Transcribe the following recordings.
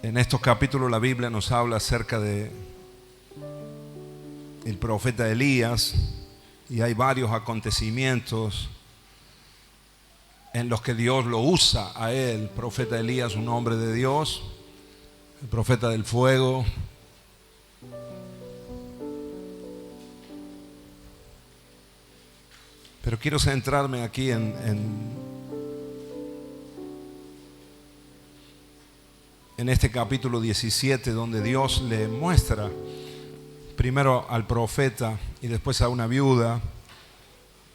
En estos capítulos la Biblia nos habla acerca de el profeta Elías, y hay varios acontecimientos en los que Dios lo usa a él. El profeta Elías, un hombre de Dios, el profeta del fuego. Pero quiero centrarme aquí en este capítulo 17, donde Dios le muestra primero al profeta y después a una viuda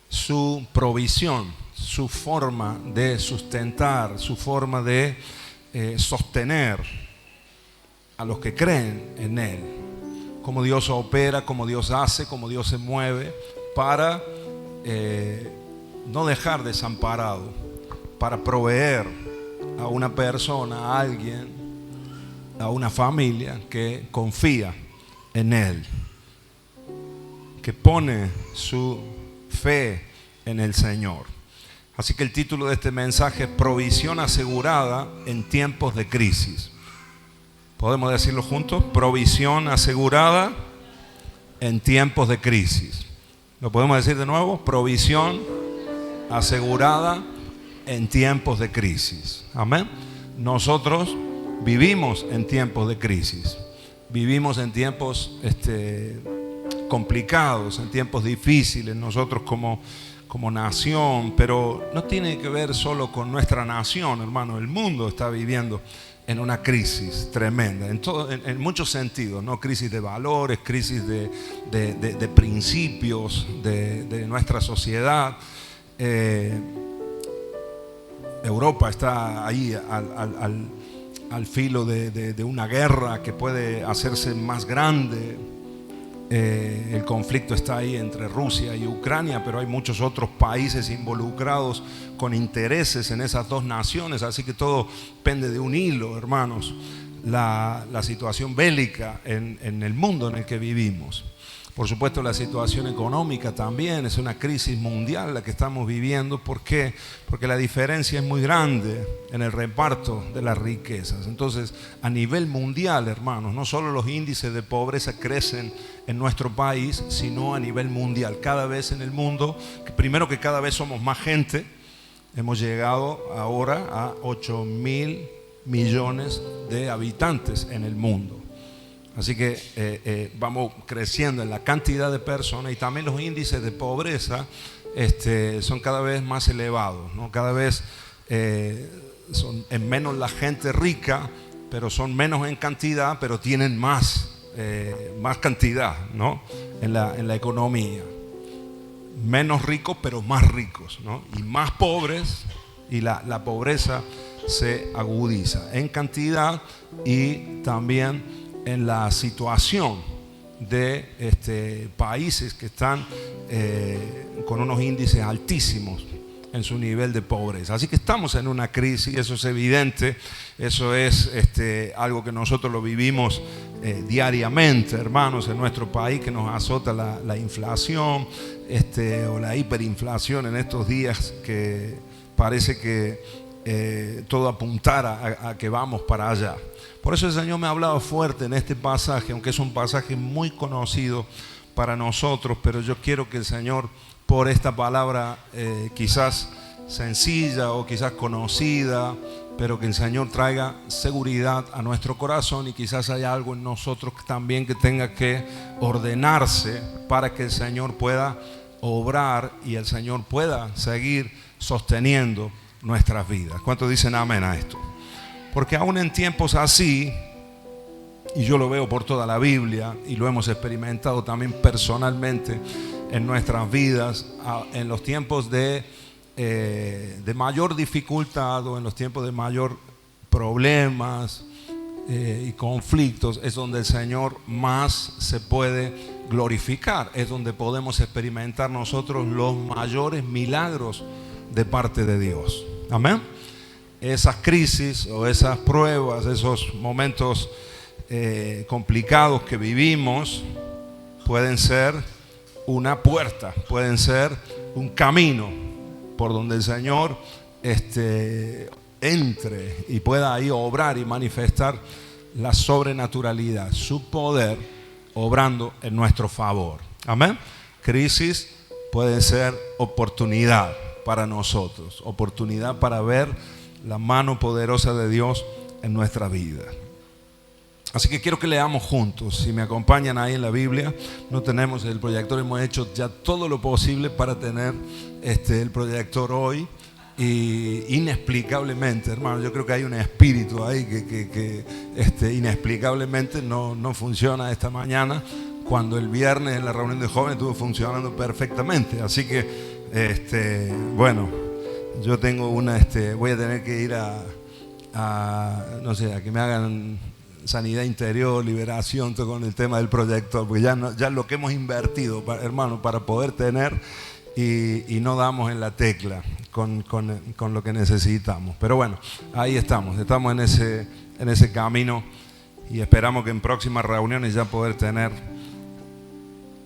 su provisión, su forma de sustentar, su forma de sostener a los que creen en Él. Cómo Dios opera, cómo Dios hace, cómo Dios se mueve para no dejar desamparado, para proveer a una persona, a alguien, a una familia que confía en Él, que pone su fe en el Señor. Así que el título de este mensaje es Provisión asegurada en tiempos de crisis. ¿Podemos decirlo juntos? Provisión asegurada en tiempos de crisis. ¿Lo podemos decir de nuevo? Provisión asegurada en tiempos de crisis. Amén. Nosotros vivimos en tiempos de crisis. Vivimos en tiempos complicados, en tiempos difíciles, nosotros como nación, pero no tiene que ver solo con nuestra nación, hermano. El mundo está viviendo en una crisis tremenda, en muchos sentidos, ¿no? Crisis de valores, crisis de principios de nuestra sociedad. Europa está ahí al filo de una guerra que puede hacerse más grande. El conflicto está ahí entre Rusia y Ucrania, pero hay muchos otros países involucrados con intereses en esas dos naciones, así que todo pende de un hilo, hermanos, la situación bélica en el mundo en el que vivimos. Por supuesto, la situación económica también es una crisis mundial la que estamos viviendo. ¿Por qué? Porque la diferencia es muy grande en el reparto de las riquezas. Entonces, a nivel mundial, hermanos, no solo los índices de pobreza crecen en nuestro país, sino a nivel mundial. Cada vez en el mundo, primero que cada vez somos más gente, hemos llegado ahora a 8.000 millones de habitantes en el mundo. Así que vamos creciendo en la cantidad de personas, y también los índices de pobreza son cada vez más elevados, ¿no? Cada vez son en menos la gente rica, pero son menos en cantidad, pero tienen más cantidad, ¿no? en la economía. Menos ricos, pero más ricos, ¿no? Y más pobres, y la pobreza se agudiza en cantidad y también en la situación de países que están con unos índices altísimos en su nivel de pobreza. Así que estamos en una crisis, eso es evidente, eso es algo que nosotros lo vivimos diariamente, hermanos, en nuestro país, que nos azota la inflación o la hiperinflación en estos días, que parece que todo apuntara a que vamos para allá. Por eso el Señor me ha hablado fuerte en este pasaje, aunque es un pasaje muy conocido para nosotros, pero yo quiero que el Señor, por esta palabra quizás sencilla o quizás conocida, pero que el Señor traiga seguridad a nuestro corazón, y quizás haya algo en nosotros también que tenga que ordenarse para que el Señor pueda obrar y el Señor pueda seguir sosteniendo nuestras vidas. ¿Cuántos dicen amén a esto? Porque aún en tiempos así, y yo lo veo por toda la Biblia y lo hemos experimentado también personalmente en nuestras vidas, en los tiempos de mayor dificultad o en los tiempos de mayor problemas y conflictos, es donde el Señor más se puede glorificar, es donde podemos experimentar nosotros los mayores milagros de parte de Dios. Amén. Esas crisis o esas pruebas, esos momentos complicados que vivimos, pueden ser una puerta, pueden ser un camino por donde el Señor entre y pueda ahí obrar y manifestar la sobrenaturalidad, su poder obrando en nuestro favor. Amén. Crisis puede ser oportunidad para nosotros, oportunidad para ver la mano poderosa de Dios en nuestra vida. Así que quiero que leamos juntos. Si me acompañan ahí en la Biblia, no tenemos el proyector, hemos hecho ya todo lo posible para tener el proyector hoy. Y inexplicablemente, hermano, yo creo que hay un espíritu ahí que inexplicablemente no funciona esta mañana, cuando el viernes en la reunión de jóvenes estuvo funcionando perfectamente. Así que, bueno, yo tengo voy a tener que ir no sé, a que me hagan sanidad interior, liberación, todo con el tema del proyector, porque ya lo que hemos invertido, hermano, para poder tener y no damos en la tecla con lo que necesitamos. Pero bueno, ahí estamos en ese camino, y esperamos que en próximas reuniones ya poder tener,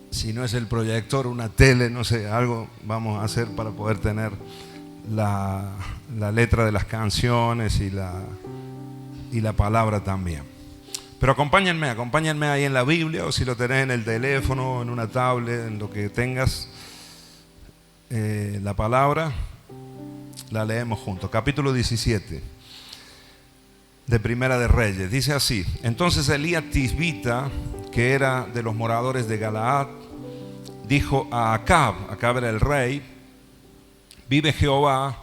si no es el proyector, una tele, no sé, algo vamos a hacer para poder tener la letra de las canciones y la palabra también. Pero acompáñenme ahí en la Biblia, o si lo tenés en el teléfono, en una tablet, en lo que tengas, la palabra, la leemos juntos. Capítulo 17 de Primera de Reyes. Dice así: Entonces Elías Tisbita, que era de los moradores de Galaad, dijo a Acab era el rey: Vive Jehová,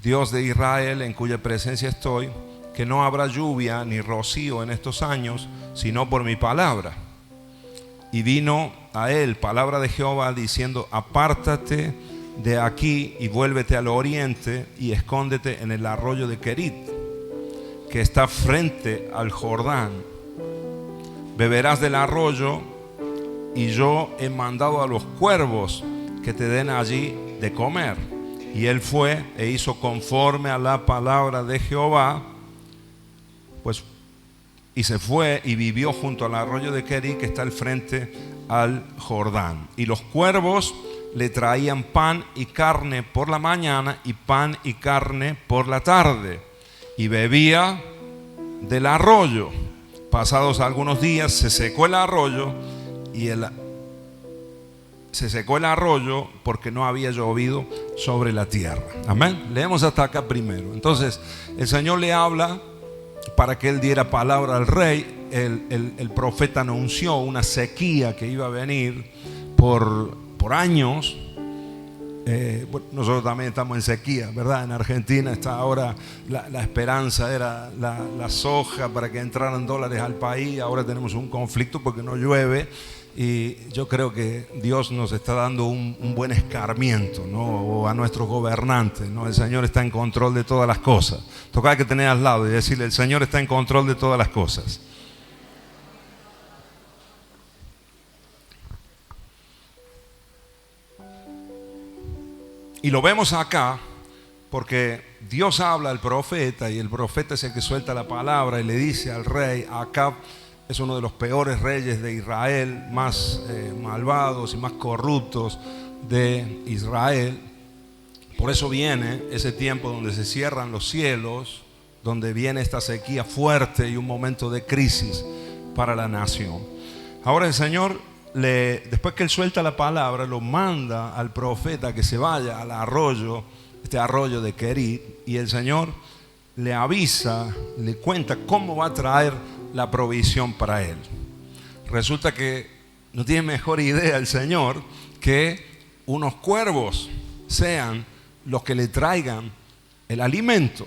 Dios de Israel, en cuya presencia estoy, que no habrá lluvia ni rocío en estos años, sino por mi palabra. Y vino a él palabra de Jehová diciendo: Apártate de aquí y vuélvete al oriente y escóndete en el arroyo de Querit, que está frente al Jordán. Beberás del arroyo, y yo he mandado a los cuervos que te den allí de comer. Y él fue e hizo conforme a la palabra de Jehová, y se fue y vivió junto al arroyo de Querit, que está al frente al Jordán. Y los cuervos le traían pan y carne por la mañana y pan y carne por la tarde, y bebía del arroyo. Pasados algunos días se secó el arroyo, porque no había llovido sobre la tierra. Amén. Leemos hasta acá primero. Entonces el Señor le habla para que él diera palabra al rey. El profeta anunció una sequía que iba a venir por años. Bueno, nosotros también estamos en sequía, ¿verdad? En Argentina está ahora, la esperanza era la soja para que entraran dólares al país. Ahora tenemos un conflicto porque no llueve, y yo creo que Dios nos está dando un buen escarmiento, ¿no? O a nuestros gobernantes, ¿no? El Señor está en control de todas las cosas. Toca que tener al lado y decirle: el Señor está en control de todas las cosas. Y lo vemos acá porque Dios habla al profeta, y el profeta es el que suelta la palabra y le dice al rey. Acab es uno de los peores reyes de Israel, más malvados y más corruptos de Israel. Por eso viene ese tiempo donde se cierran los cielos, donde viene esta sequía fuerte y un momento de crisis para la nación. Ahora el Señor, después que él suelta la palabra, lo manda al profeta que se vaya al arroyo, este arroyo de Querit, y el Señor le avisa, le cuenta cómo va a traer la provisión para él. Resulta que no tiene mejor idea el Señor que unos cuervos sean los que le traigan el alimento.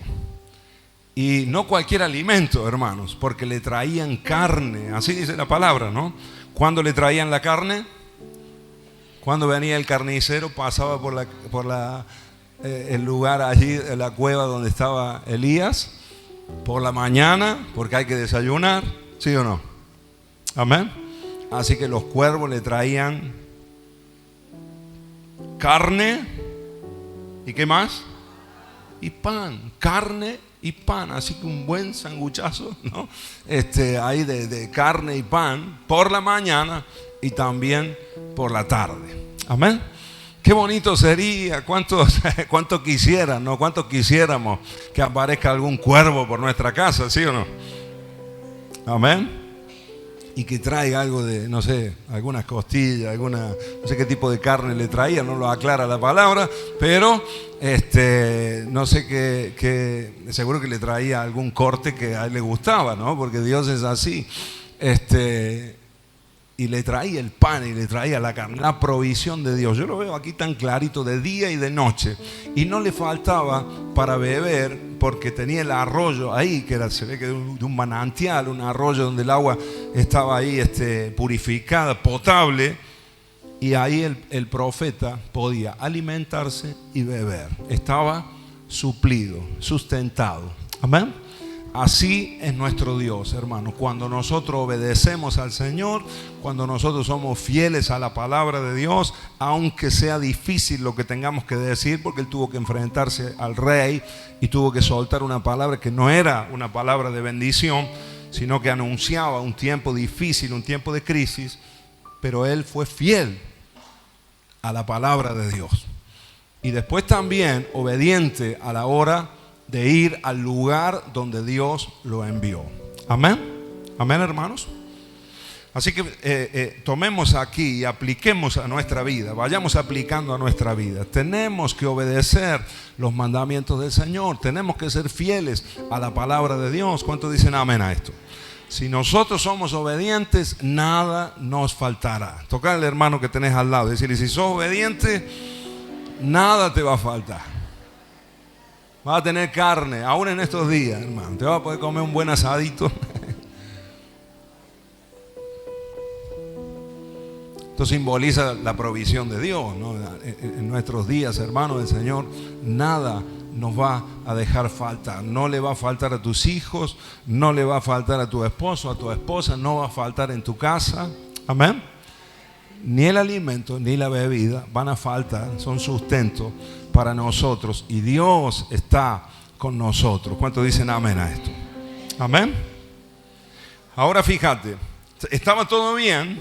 Y no cualquier alimento, hermanos, porque le traían carne, así dice la palabra, ¿no? ¿Cuándo le traían la carne? Cuando venía el carnicero, pasaba por el lugar allí, la cueva donde estaba Elías, por la mañana, porque hay que desayunar, ¿sí o no? Amén. Así que los cuervos le traían carne, ¿y qué más? Y pan, carne y pan, así que un buen sanguchazo, ¿no? Ahí de carne y pan por la mañana y también por la tarde. Amén. Qué bonito sería, cuánto quisieran, ¿no? Cuánto quisiéramos que aparezca algún cuervo por nuestra casa, ¿sí o no? Amén. Y que traiga algo de, no sé, algunas costillas, no sé qué tipo de carne le traía, no lo aclara la palabra, pero no sé qué, seguro que le traía algún corte que a él le gustaba, ¿no? Porque Dios es así. Y le traía el pan y le traía la carne, la provisión de Dios. Yo lo veo aquí tan clarito, de día y de noche. Y no le faltaba para beber, porque tenía el arroyo ahí, que era, se ve que de un manantial, un arroyo donde el agua estaba ahí purificada, potable. Y ahí el profeta podía alimentarse y beber. Estaba suplido, sustentado. Amén. Así es nuestro Dios, hermano. Cuando nosotros obedecemos al Señor, cuando nosotros somos fieles a la palabra de Dios, aunque sea difícil lo que tengamos que decir, porque Él tuvo que enfrentarse al rey y tuvo que soltar una palabra que no era una palabra de bendición, sino que anunciaba un tiempo difícil, un tiempo de crisis, pero Él fue fiel a la palabra de Dios. Y después también obediente a la hora de ir al lugar donde Dios lo envió. Amén. Amén, hermanos. Así que tomemos aquí y apliquemos a nuestra vida. Vayamos aplicando a nuestra vida. Tenemos que obedecer los mandamientos del Señor. Tenemos que ser fieles a la palabra de Dios. ¿Cuántos dicen amén a esto? Si nosotros somos obedientes, nada nos faltará. Tocar al hermano que tenés al lado y decirle: si sos obediente, nada te va a faltar. Vas a tener carne, aún en estos días, hermano. Te vas a poder comer un buen asadito. Esto simboliza la provisión de Dios, ¿no? En nuestros días, hermanos del Señor, nada nos va a dejar faltar. No le va a faltar a tus hijos, no le va a faltar a tu esposo, a tu esposa, no va a faltar en tu casa. Amén. Ni el alimento ni la bebida van a faltar, son sustento para nosotros, y Dios está con nosotros. ¿Cuántos dicen amén a esto? Amén. Ahora fíjate, estaba todo bien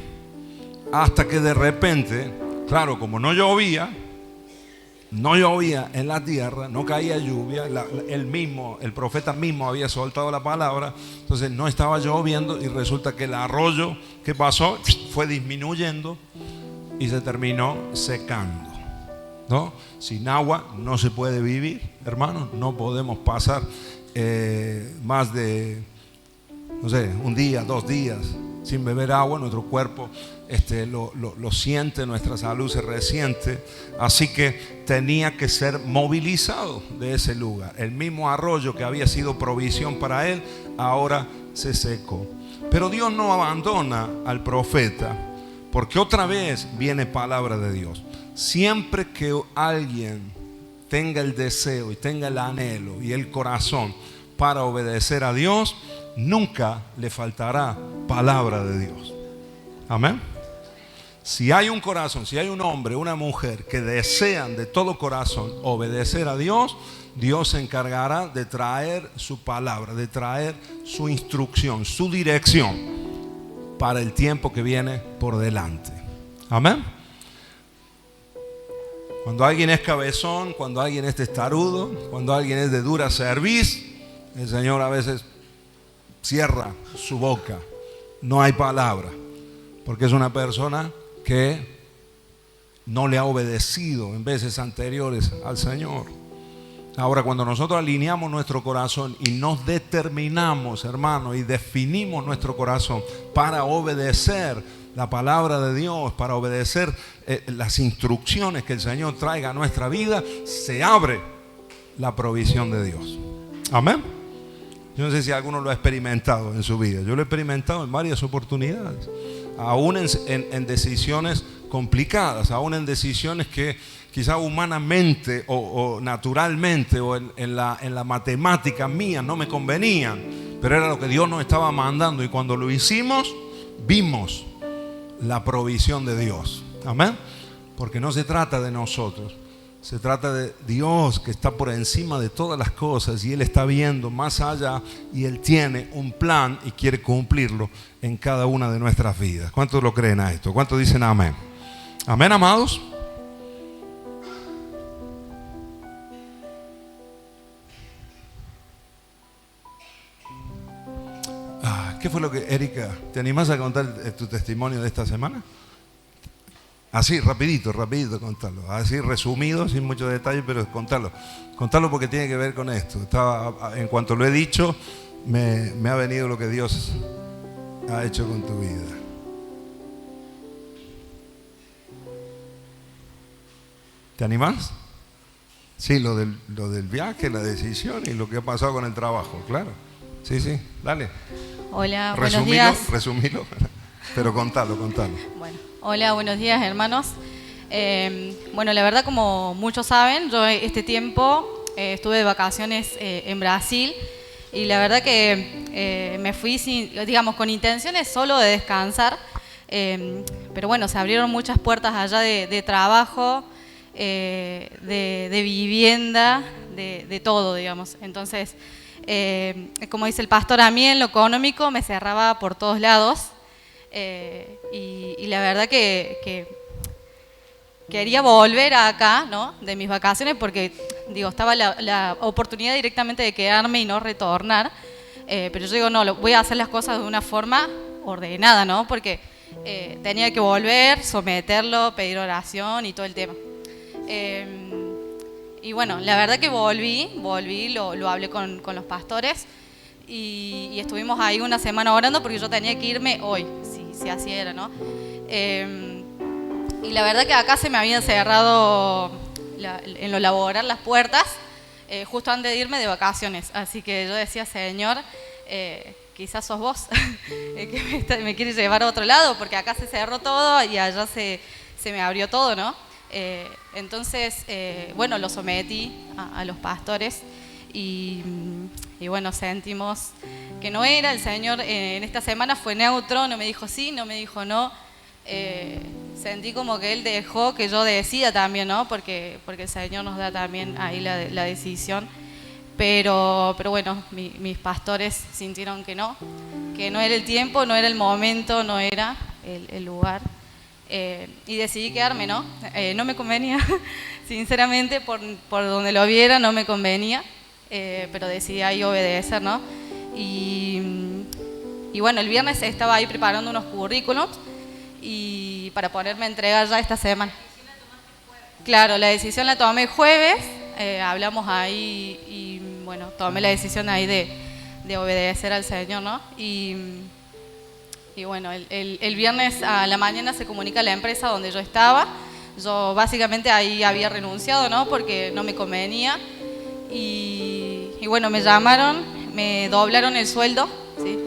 hasta que de repente, claro, como no llovía en la tierra, no caía lluvia, el profeta mismo había soltado la palabra, entonces no estaba lloviendo, y resulta que el arroyo, ¿qué pasó? Fue disminuyendo y se terminó secando, ¿no? Sin agua no se puede vivir, hermanos. No podemos pasar más de, no sé, un día, 2 días sin beber agua. Nuestro cuerpo lo siente, nuestra salud se resiente. Así que tenía que ser movilizado de ese lugar. El mismo arroyo que había sido provisión para él, ahora se secó. Pero Dios no abandona al profeta, porque otra vez viene palabra de Dios. Siempre que alguien tenga el deseo y tenga el anhelo y el corazón para obedecer a Dios, nunca le faltará palabra de Dios. Amén. Si hay un corazón, si hay un hombre, una mujer que desean de todo corazón obedecer a Dios, Dios se encargará de traer su palabra, de traer su instrucción, su dirección para el tiempo que viene por delante. Amén. Cuando alguien es cabezón, cuando alguien es testarudo, cuando alguien es de dura cerviz, el Señor a veces cierra su boca. No hay palabra, porque es una persona que no le ha obedecido en veces anteriores al Señor. Ahora, cuando nosotros alineamos nuestro corazón y nos determinamos, hermano, y definimos nuestro corazón para obedecer la palabra de Dios, para obedecer las instrucciones que el Señor traiga a nuestra vida, se abre la provisión de Dios. Amén. Yo no sé si alguno lo ha experimentado en su vida. Yo lo he experimentado en varias oportunidades, aún en decisiones complicadas, aún en decisiones que quizá humanamente o naturalmente o en la matemática mía no me convenían, pero era lo que Dios nos estaba mandando, y cuando lo hicimos, vimos la provisión de Dios. Amén. Porque no se trata de nosotros, se trata de Dios, que está por encima de todas las cosas, y Él está viendo más allá, y Él tiene un plan y quiere cumplirlo en cada una de nuestras vidas. ¿Cuántos lo creen a esto? ¿Cuántos dicen amén? Amén, amados. ¿Qué fue lo que, Erika, te animás a contar tu testimonio de esta semana? Así, rapidito, contalo. Así, resumido, sin muchos detalles, pero contalo. Contalo porque tiene que ver con esto. En cuanto lo he dicho, me ha venido lo que Dios ha hecho con tu vida. ¿Te animás? Sí, lo del viaje, la decisión y lo que ha pasado con el trabajo, claro. Sí, dale. Hola, buenos días. Resumilo, pero contalo. Bueno, hola, buenos días, hermanos. Bueno, la verdad, como muchos saben, yo este tiempo estuve de vacaciones en Brasil y la verdad que me fui con intenciones solo de descansar, pero bueno, se abrieron muchas puertas allá de trabajo, de vivienda, de todo, digamos. Entonces, como dice el pastor, a mí en lo económico me cerraba por todos lados, y la verdad que quería volver acá, ¿no?, de mis vacaciones, porque estaba la oportunidad directamente de quedarme y no retornar, pero yo digo, no, voy a hacer las cosas de una forma ordenada, ¿no?, porque tenía que volver, someterlo, pedir oración y todo el tema. Y bueno, la verdad que volví, lo hablé con los pastores y estuvimos ahí una semana orando porque yo tenía que irme hoy, si así era, ¿no? Y la verdad que acá se me habían cerrado en lo laboral las puertas justo antes de irme de vacaciones. Así que yo decía, Señor, quizás sos vos que me quieres llevar a otro lado, porque acá se cerró todo y allá se me abrió todo, ¿no? Entonces, bueno, lo sometí a los pastores y bueno, sentimos que no era. El Señor en esta semana fue neutro, no me dijo sí, no me dijo no. Sentí como que Él dejó que yo decida también, ¿no? Porque el Señor nos da también ahí la decisión. Pero bueno, mis pastores sintieron que no era el tiempo, no era el momento, no era el lugar. Y decidí quedarme, ¿no? No me convenía, sinceramente, por donde lo viera, no me convenía, pero decidí ahí obedecer, ¿no? Y bueno, el viernes estaba ahí preparando unos currículums y para ponerme a entregar ya esta semana. Claro, la decisión la tomé jueves, hablamos ahí y bueno, tomé la decisión ahí de obedecer al Señor, ¿no? Y bueno, el viernes a la mañana se comunica la empresa donde yo estaba. Yo básicamente ahí había renunciado, ¿no?, porque no me convenía. Y bueno, me llamaron, me doblaron el sueldo, ¿sí?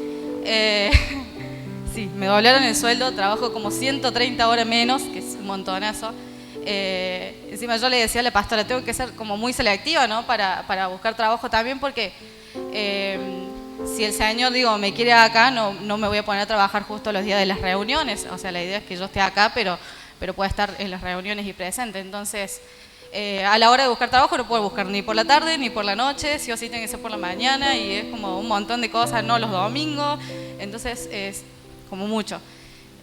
Sí, me doblaron el sueldo, trabajo como 130 horas menos, que es un montonazo. Encima yo le decía a la pastora, tengo que ser como muy selectiva, ¿no?, para buscar trabajo también, porque si el Señor, me quiere acá, no me voy a poner a trabajar justo los días de las reuniones. O sea, la idea es que yo esté acá, pero pueda estar en las reuniones y presente. Entonces, a la hora de buscar trabajo no puedo buscar ni por la tarde ni por la noche, sí o sí tiene que ser por la mañana, y es como un montón de cosas, no los domingos. Entonces, es como mucho.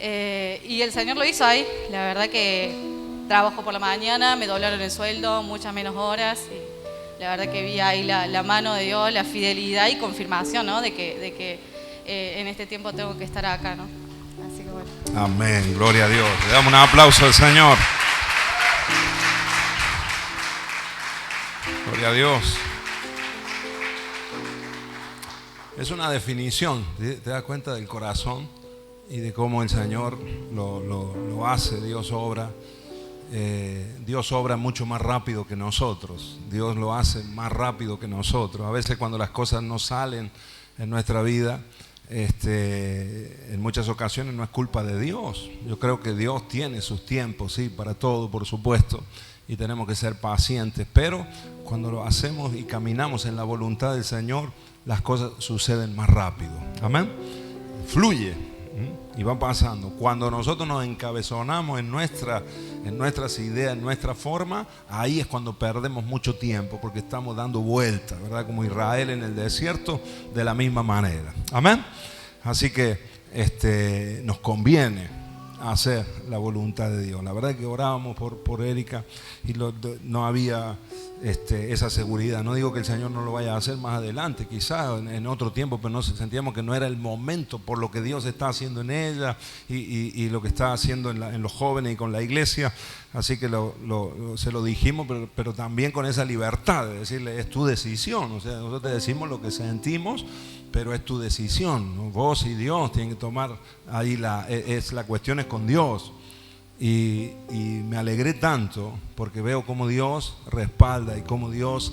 Y el Señor lo hizo ahí. La verdad que trabajo por la mañana, me doblaron el sueldo, muchas menos horas. La verdad que vi ahí la mano de Dios, la fidelidad y confirmación, ¿no?, de que en este tiempo tengo que estar acá, ¿no? Así que bueno. Amén, gloria a Dios. Le damos un aplauso al Señor. Gloria a Dios. Es una definición, te das cuenta del corazón y de cómo el Señor lo hace. Dios obra mucho más rápido que nosotros. Dios lo hace más rápido que nosotros. A veces cuando las cosas no salen en nuestra vida, en muchas ocasiones no es culpa de Dios. Yo creo que Dios tiene sus tiempos, sí, para todo, por supuesto, y tenemos que ser pacientes. Pero cuando lo hacemos y caminamos en la voluntad del Señor, las cosas suceden más rápido. Amén. Fluye. Y va pasando. Cuando nosotros nos encabezonamos en nuestras ideas, en nuestra forma, ahí es cuando perdemos mucho tiempo, porque estamos dando vueltas, ¿verdad? Como Israel en el desierto, de la misma manera. Amén. Así que nos conviene hacer la voluntad de Dios. La verdad es que orábamos por Erika y no había esa seguridad. No digo que el Señor no lo vaya a hacer más adelante, quizás en otro tiempo, pero no sentíamos que no era el momento por lo que Dios está haciendo en ella y lo que está haciendo en los jóvenes y con la iglesia. Así que se lo dijimos, pero también con esa libertad de decirle, es tu decisión. O sea, nosotros te decimos lo que sentimos, pero es tu decisión, ¿no? Vos y Dios tienen que tomar ahí la cuestión es con Dios. Y me alegré tanto porque veo cómo Dios respalda y cómo Dios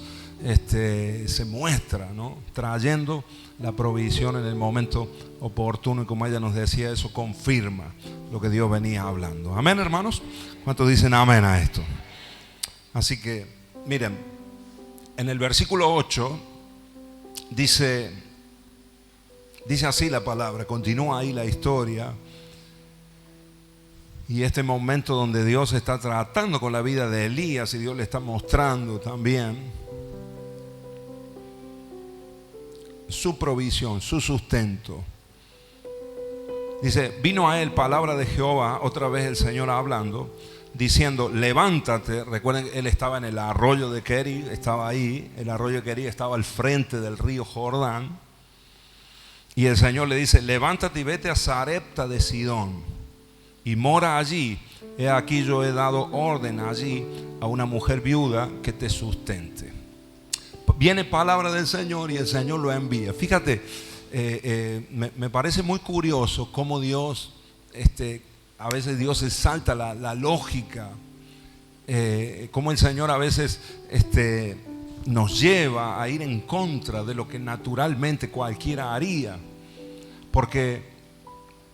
se muestra, ¿no? Trayendo la provisión en el momento oportuno, y como ella nos decía, eso confirma lo que Dios venía hablando. Amén, hermanos. ¿Cuántos dicen amén a esto? Así que miren, en el versículo 8 dice así la palabra, continúa ahí la historia. Y este momento donde Dios está tratando con la vida de Elías y Dios le está mostrando también su provisión, su sustento. Dice, vino a él palabra de Jehová, otra vez el Señor hablando, diciendo, levántate. Recuerden, él estaba en el arroyo de Querí, estaba ahí, el arroyo de Querí estaba al frente del río Jordán. Y el Señor le dice, levántate y vete a Sarepta de Sidón y mora allí. He aquí yo he dado orden allí a una mujer viuda que te sustente. Viene palabra del Señor y el Señor lo envía. Fíjate, me parece muy curioso cómo Dios, a veces Dios se salta la lógica, cómo el Señor a veces nos lleva a ir en contra de lo que naturalmente cualquiera haría. Porque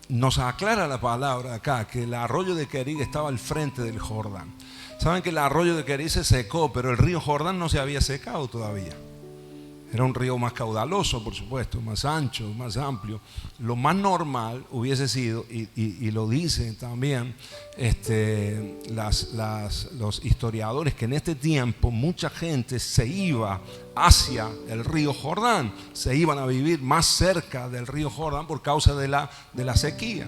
nos aclara la palabra acá que el arroyo de Querí estaba al frente del Jordán. Saben que el arroyo de Querí se secó, pero el río Jordán no se había secado todavía. Era un río más caudaloso, por supuesto, más ancho, más amplio. Lo más hubiese sido, y lo dicen también los historiadores, que en este tiempo mucha gente se iba hacia el río Jordán, se iban a vivir más cerca del río Jordán por causa de la sequía.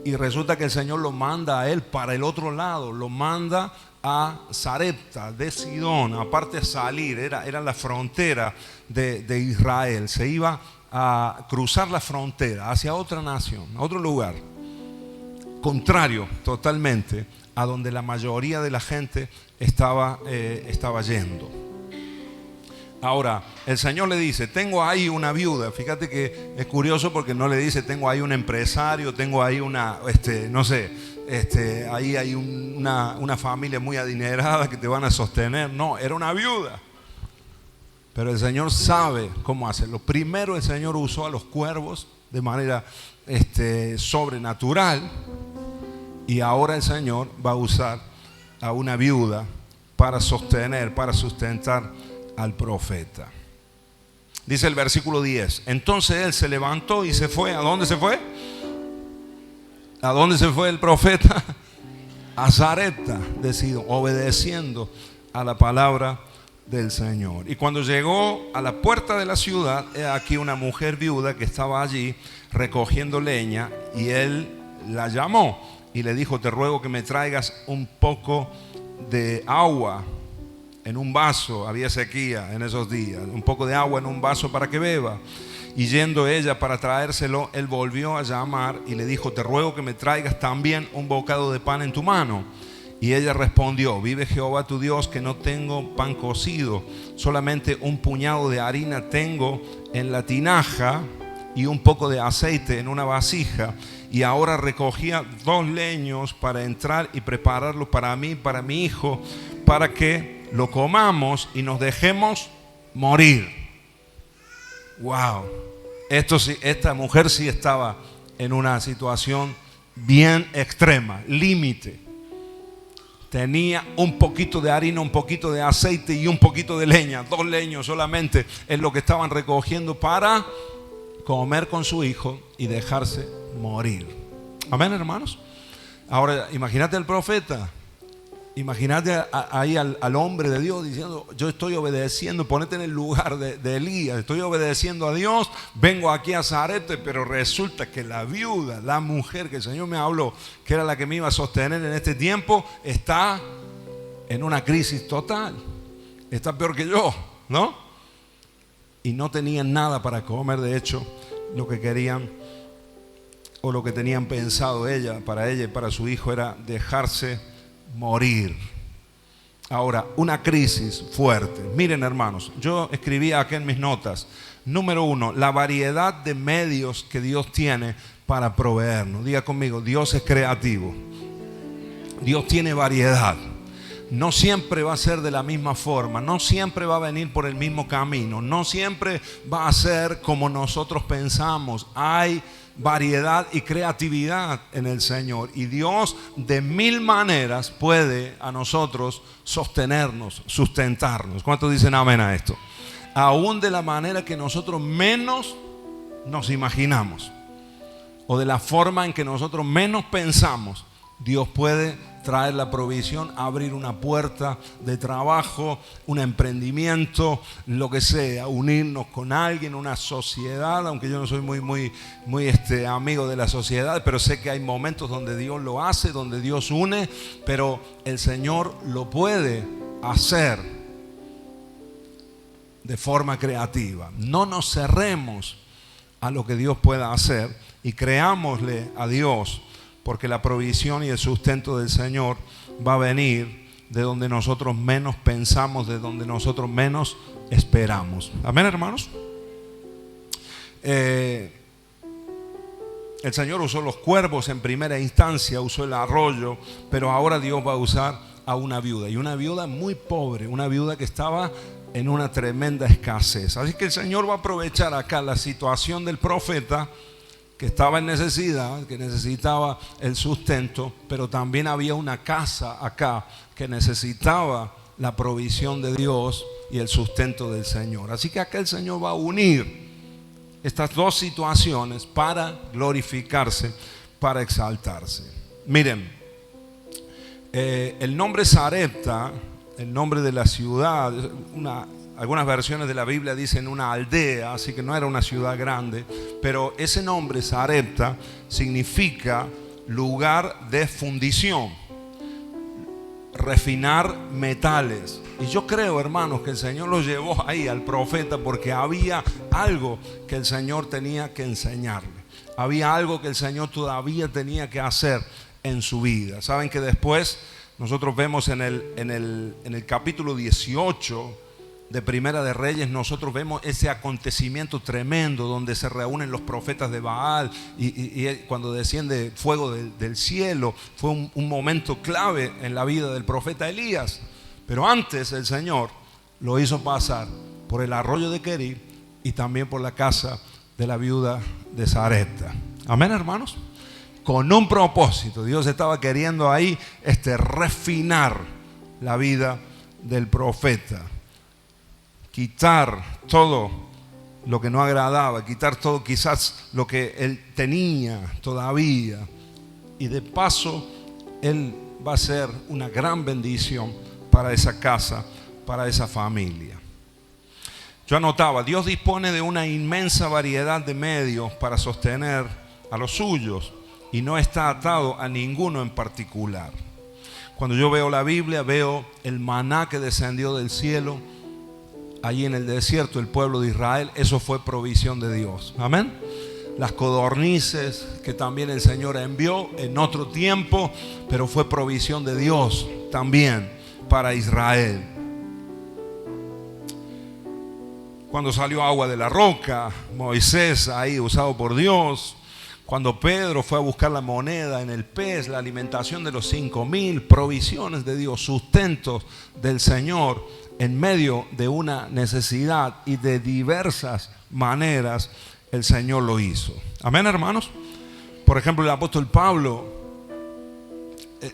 Y resulta que el Señor lo manda a él para el otro lado, lo manda a Sarepta de Sidón. Aparte de salir, era la frontera de Israel. Se iba a cruzar la frontera hacia otra nación, a otro lugar, contrario totalmente a donde la mayoría de la gente estaba yendo. Ahora, el Señor le dice, tengo ahí una viuda. Fíjate que es curioso porque no le dice, tengo ahí un empresario, tengo ahí una, no sé, ahí hay una familia muy adinerada que te van a sostener. No, era una viuda. Pero el Señor sabe cómo hacerlo. Primero el Señor usó a los cuervos de manera sobrenatural, y ahora el Señor va a usar a una viuda para sustentar al profeta. Dice el versículo 10, entonces él se levantó y se fue. ¿A dónde se fue? ¿A dónde se fue el profeta? A Sarepta de Sidón, obedeciendo a la palabra del Señor. Y cuando llegó a la puerta de la ciudad, he aquí una mujer viuda que estaba allí recogiendo leña, y él la llamó y le dijo, te ruego que me traigas un poco de agua en un vaso. Había sequía en esos días. Un poco de agua en un vaso para que beba. Y yendo ella para traérselo, él volvió a llamar y le dijo, te ruego que me traigas también un bocado de pan en tu mano. Y ella respondió, vive Jehová tu Dios que no tengo pan cocido, solamente un puñado de harina tengo en la tinaja y un poco de aceite en una vasija. Y ahora recogía 2 leños para entrar y prepararlo para mí, para mi hijo, para que lo comamos y nos dejemos morir. Wow. Esta mujer sí estaba en una situación bien extrema, límite. Tenía un poquito de harina, un poquito de aceite y un poquito de leña. 2 leños solamente es lo que estaban recogiendo para comer con su hijo y dejarse morir. Amén, hermanos. Ahora imagínate el profeta Imagínate ahí al hombre de Dios diciendo: yo estoy obedeciendo, ponete en el lugar de Elías, estoy obedeciendo a Dios, vengo aquí a Sarepta, pero resulta que la viuda, la mujer que el Señor me habló, que era la que me iba a sostener en este tiempo, está en una crisis total, está peor que yo, ¿no? Y no tenían nada para comer. De hecho, lo que querían o lo que tenían pensado para ella y para su hijo era dejarse morir. Ahora, una crisis fuerte. Miren, hermanos, yo escribí aquí en mis notas: número 1, la variedad de medios que Dios tiene para proveernos. Diga conmigo: Dios es creativo. Dios tiene variedad. No siempre va a ser de la misma forma, no siempre va a venir por el mismo camino, no siempre va a ser como nosotros pensamos. Hay variedad y creatividad en el Señor, y Dios de mil maneras puede a nosotros sostenernos, sustentarnos. ¿Cuántos dicen amén a esto? Aún de la manera que nosotros menos nos imaginamos, o de la forma en que nosotros menos pensamos, Dios puede traer la provisión, abrir una puerta de trabajo, un emprendimiento, lo que sea, unirnos con alguien, una sociedad. Aunque yo no soy muy amigo de la sociedad, pero sé que hay momentos donde Dios lo hace, donde Dios une, pero el Señor lo puede hacer de forma creativa. No nos cerremos a lo que Dios pueda hacer y creámosle a Dios, porque la provisión y el sustento del Señor va a venir de donde nosotros menos pensamos, de donde nosotros menos esperamos. Amén, hermanos. El Señor usó los cuervos en primera instancia, usó el arroyo, pero ahora Dios va a usar a una viuda, y una viuda muy pobre, una viuda que estaba en una tremenda escasez. Así que el Señor va a aprovechar acá la situación del profeta, que estaba en necesidad, que necesitaba el sustento, pero también había una casa acá que necesitaba la provisión de Dios y el sustento del Señor. Así que acá el Señor va a unir estas dos situaciones para glorificarse, para exaltarse. Miren, el nombre Sarepta, el nombre de la ciudad, algunas versiones de la Biblia dicen una aldea, así que no era una ciudad grande, pero ese nombre Sarepta significa lugar de fundición, refinar metales. Y yo creo, hermanos, que el Señor lo llevó ahí al profeta porque había algo que el Señor tenía que enseñarle, había algo que el Señor todavía tenía que hacer en su vida. Saben que después nosotros vemos en el capítulo 18 de Primera de Reyes, nosotros vemos ese acontecimiento tremendo donde se reúnen los profetas de Baal y cuando desciende fuego del cielo. Fue un momento clave en la vida del profeta Elías. Pero antes el Señor lo hizo pasar por el arroyo de Querib y también por la casa de la viuda de Sarepta. Amén, hermanos. Con un propósito. Dios estaba queriendo ahí refinar la vida del profeta, quitar todo lo que no agradaba, quitar todo quizás lo que él tenía todavía, y de paso él va a ser una gran bendición para esa casa, para esa familia. Yo anotaba: Dios dispone de una inmensa variedad de medios para sostener a los suyos y no está atado a ninguno en particular. Cuando yo veo la Biblia, veo el maná que descendió del cielo allí en el desierto, el pueblo de Israel. Eso fue provisión de Dios. Amén. Las codornices que también el Señor envió en otro tiempo, pero fue provisión de Dios también para Israel. Cuando salió agua de la roca, Moisés ahí usado por Dios. Cuando Pedro fue a buscar la moneda en el pez, la alimentación de los 5,000, provisiones de Dios, sustentos del Señor en medio de una necesidad, y de diversas maneras el Señor lo hizo. Amén, hermanos. Por ejemplo, el apóstol Pablo,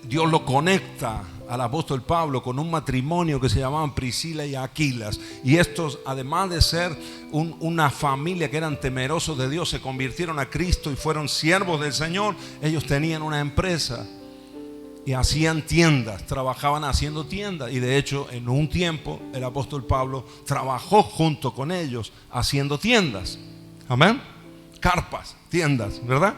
Dios lo conecta al apóstol Pablo con un matrimonio que se llamaban Priscila y Aquilas, y estos, además de ser una familia que eran temerosos de Dios, se convirtieron a Cristo y fueron siervos del Señor. Ellos tenían una empresa y hacían tiendas, trabajaban haciendo tiendas. Y de hecho, en un tiempo, el apóstol Pablo trabajó junto con ellos haciendo tiendas. Amén. Carpas, tiendas, ¿verdad?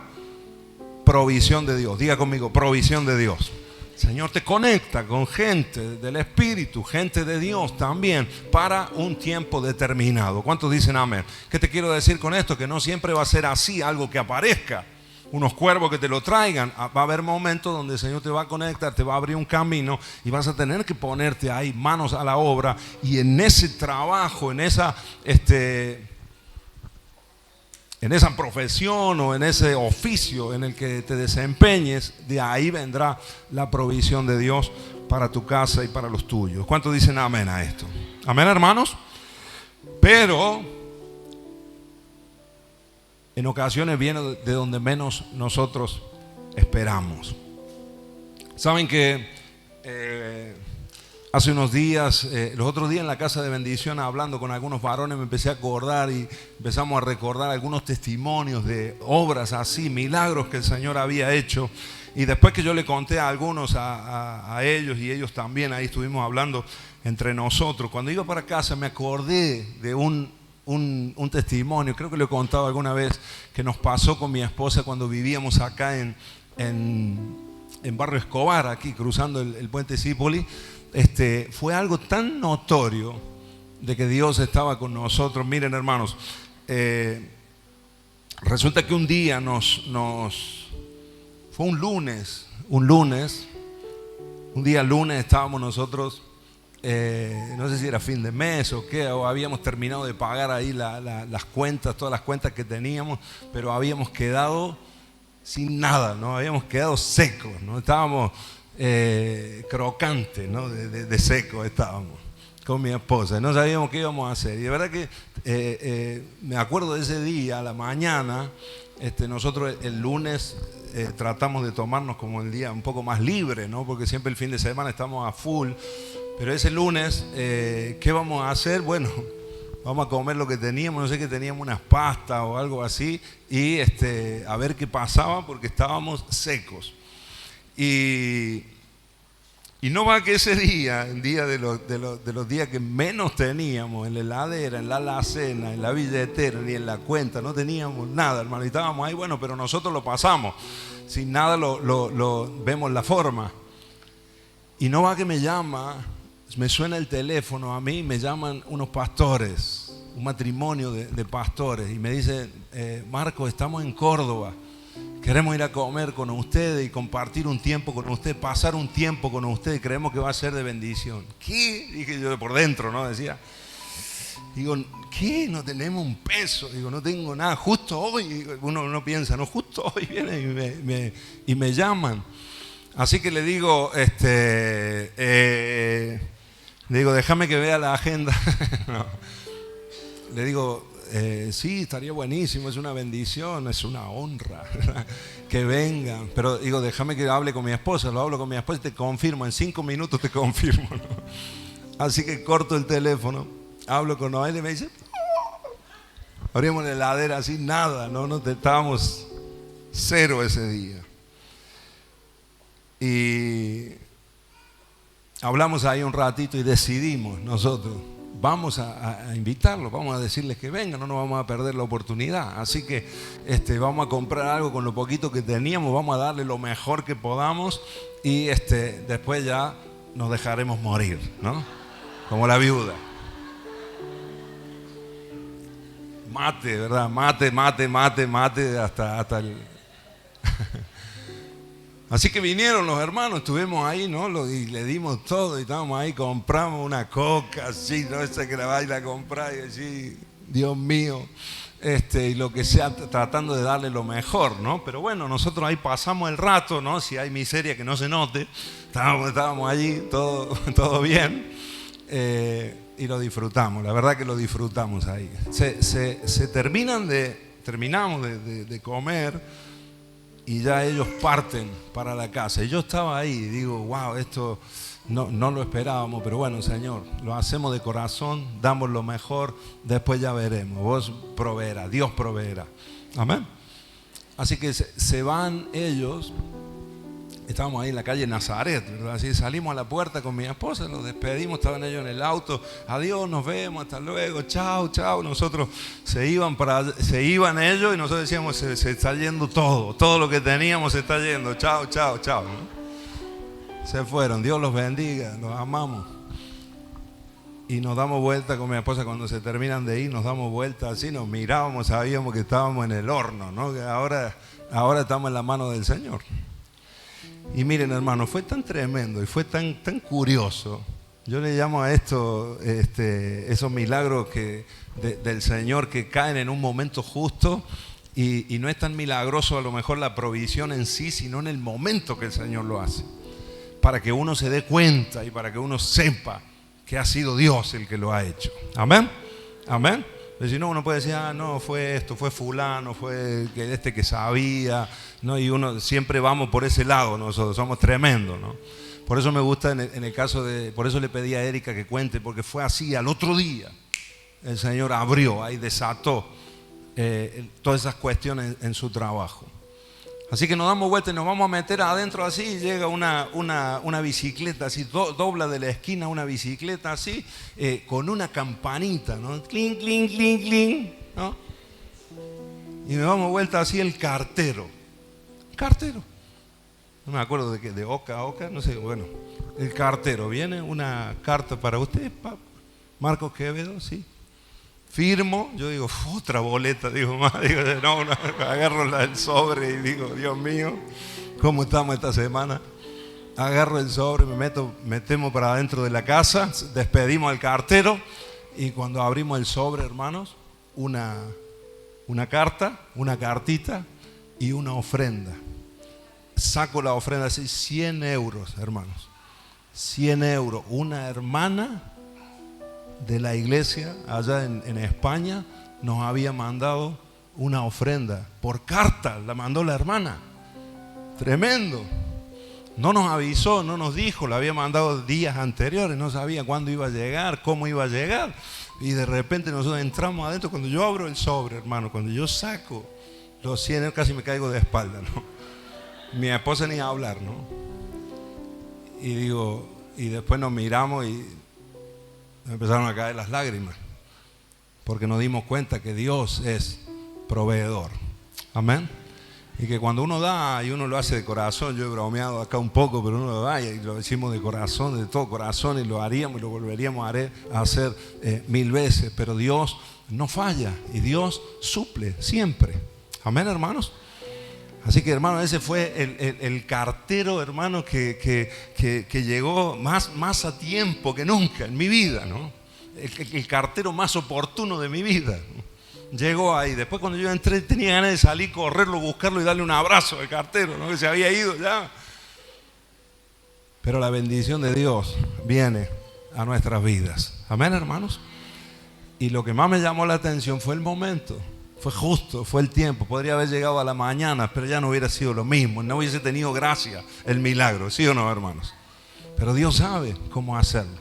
Provisión de Dios. Diga conmigo, provisión de Dios. El Señor te conecta con gente del Espíritu, gente de Dios también, para un tiempo determinado. ¿Cuántos dicen amén? ¿Qué te quiero decir con esto? Que no siempre va a ser así, algo que aparezca, unos cuervos que te lo traigan. Va a haber momentos donde el Señor te va a conectar, te va a abrir un camino y vas a tener que ponerte ahí manos a la obra, y en ese trabajo, en esa profesión o en ese oficio en el que te desempeñes, de ahí vendrá la provisión de Dios para tu casa y para los tuyos. ¿Cuántos dicen amén a esto? Amén, hermanos. Pero en ocasiones viene de donde menos nosotros esperamos. Saben que hace unos días, los otros días en la casa de bendición, hablando con algunos varones, me empecé a acordar y empezamos a recordar algunos testimonios de obras así, milagros que el Señor había hecho. Y después que yo le conté a algunos, a ellos, y ellos también, ahí estuvimos hablando entre nosotros. Cuando iba para casa me acordé de un testimonio, creo que lo he contado alguna vez, que nos pasó con mi esposa cuando vivíamos acá en Barrio Escobar, aquí cruzando el puente Zípoli. Fue algo tan notorio de que Dios estaba con nosotros. Miren, hermanos, resulta que un día fue un lunes, estábamos nosotros, no sé si era fin de mes o qué, o habíamos terminado de pagar ahí las cuentas, todas las cuentas que teníamos, pero habíamos quedado sin nada, ¿no? Habíamos quedado secos, ¿no? Estábamos crocantes, ¿no? De seco estábamos con mi esposa, no sabíamos qué íbamos a hacer. Y de verdad que me acuerdo de ese día, a la mañana, nosotros el lunes tratamos de tomarnos como el día un poco más libre, ¿no? Porque siempre el fin de semana estamos a full. Pero ese lunes, ¿qué vamos a hacer? Bueno, vamos a comer lo que teníamos, no sé, que teníamos unas pastas o algo así, y a ver qué pasaba, porque estábamos secos. Y no va que ese día, el día de los días que menos teníamos, en la heladera, en la alacena, en la billetera, ni en la cuenta, no teníamos nada, hermano, y estábamos ahí, bueno, pero nosotros lo pasamos, sin nada vemos la forma. Y no va que me suena el teléfono a mí, me llaman unos pastores, un matrimonio de pastores, y me dicen, Marco, estamos en Córdoba, queremos ir a comer con ustedes y compartir un tiempo con ustedes, pasar un tiempo con ustedes, creemos que va a ser de bendición. ¿Qué? Dije yo por dentro, ¿no? Decía, digo, ¿qué? No tenemos un peso, digo, no tengo nada, justo hoy, uno piensa, no, justo hoy vienen y me llaman. Así que le digo, déjame que vea la agenda. No. Le digo, sí, estaría buenísimo, es una bendición, es una honra que vengan. Pero digo, déjame que hable con mi esposa. Lo hablo con mi esposa y te confirmo, en 5 minutos te confirmo, ¿no? Así que corto el teléfono, hablo con Noel y me dice, abrimos la heladera así, nada, no estábamos cero ese día. Y hablamos ahí un ratito y decidimos nosotros, vamos a invitarlos, vamos a decirles que vengan, no nos vamos a perder la oportunidad. Así que vamos a comprar algo con lo poquito que teníamos, vamos a darle lo mejor que podamos y después ya nos dejaremos morir, ¿no? Como la viuda. Mate, ¿verdad? Mate hasta el... Así que vinieron los hermanos, estuvimos ahí, ¿no? Y le dimos todo y estábamos ahí, compramos una coca, así, ¿no? Esa que la va a ir a comprar y así, Dios mío, y lo que sea, tratando de darle lo mejor, ¿no? Pero bueno, nosotros ahí pasamos el rato, ¿no? Si hay miseria que no se note, estábamos allí, todo bien, y lo disfrutamos, la verdad que lo disfrutamos ahí. Terminamos de comer. Y ya ellos parten para la casa. Y yo estaba ahí y digo, wow, esto no lo esperábamos, pero bueno, Señor, lo hacemos de corazón, damos lo mejor, después ya veremos. Vos proveerás, Dios proveerá. Amén. Así que se van ellos estábamos ahí en la calle Nazaret, ¿verdad? Así salimos a la puerta con mi esposa, nos despedimos, estaban ellos en el auto, adiós, nos vemos, hasta luego, chao, chao. Nosotros se iban ellos y nosotros decíamos, se está yendo todo lo que teníamos se está yendo, chao, chao, chao, ¿no? Se fueron, Dios los bendiga, los amamos. Y nos damos vuelta con mi esposa cuando se terminan de ir, nos damos vuelta así, nos mirábamos, sabíamos que estábamos en el horno, ¿no? Que ahora estamos en la mano del Señor. Y miren, hermano, fue tan tremendo y fue tan curioso. Yo le llamo a esto esos milagros del Señor que caen en un momento justo, y no es tan milagroso a lo mejor la provisión en sí, sino en el momento que el Señor lo hace, para que uno se dé cuenta y para que uno sepa que ha sido Dios el que lo ha hecho. Amén, amén. Pero si no, uno puede decir, no, fue esto, fue fulano, fue que sabía, ¿no? Y uno siempre vamos por ese lado, nosotros somos tremendos, ¿no? Por eso me gusta en el caso por eso le pedí a Erika que cuente, porque fue así, al otro día el Señor abrió, ahí desató todas esas cuestiones en su trabajo. Así que nos damos vuelta y nos vamos a meter adentro así, y llega una bicicleta así, dobla de la esquina una bicicleta así, con una campanita, ¿no? Clink, clink, clink, clink, ¿no? Y nos damos vuelta así el cartero, no me acuerdo de Oca, no sé, bueno, el cartero, viene una carta para usted, Marcos Quevedo, sí. Firmo, yo digo, otra boleta, digo, no, agarro el sobre y digo, Dios mío, ¿cómo estamos esta semana? Agarro el sobre, metemos para adentro de la casa, despedimos al cartero, y cuando abrimos el sobre, hermanos, una cartita y una ofrenda. Saco la ofrenda así, 100 euros, hermanos, 100 euros, una hermana de la iglesia allá en España nos había mandado una ofrenda por carta, la mandó la hermana. Tremendo. No nos avisó, no nos dijo, la había mandado días anteriores, no sabía cuándo iba a llegar, cómo iba a llegar, y de repente nosotros entramos adentro. Cuando yo abro el sobre, hermano, cuando yo saco los 100 euros, casi me caigo de espalda, ¿no? Mi esposa ni a hablar, ¿no? Y digo, y después nos miramos y me empezaron a caer las lágrimas, porque nos dimos cuenta que Dios es proveedor. Amén. Y que cuando uno da y uno lo hace de corazón, yo he bromeado acá un poco, pero uno lo da y lo decimos de corazón, de todo corazón, y lo haríamos y lo volveríamos a hacer 1000 veces, pero Dios no falla y Dios suple siempre. Amén, hermanos. Así que, hermano, ese fue el cartero, hermano, que llegó más a tiempo que nunca en mi vida, ¿no? El cartero más oportuno de mi vida, ¿no? Llegó ahí. Después, cuando yo entré, tenía ganas de salir, correrlo, buscarlo y darle un abrazo al cartero, ¿no? Que se había ido ya. Pero la bendición de Dios viene a nuestras vidas. Amén, hermanos. Y lo que más me llamó la atención fue el momento. Fue justo, fue el tiempo. Podría haber llegado a la mañana, pero ya no hubiera sido lo mismo. No hubiese tenido gracia el milagro, ¿sí o no, hermanos? Pero Dios sabe cómo hacerlo.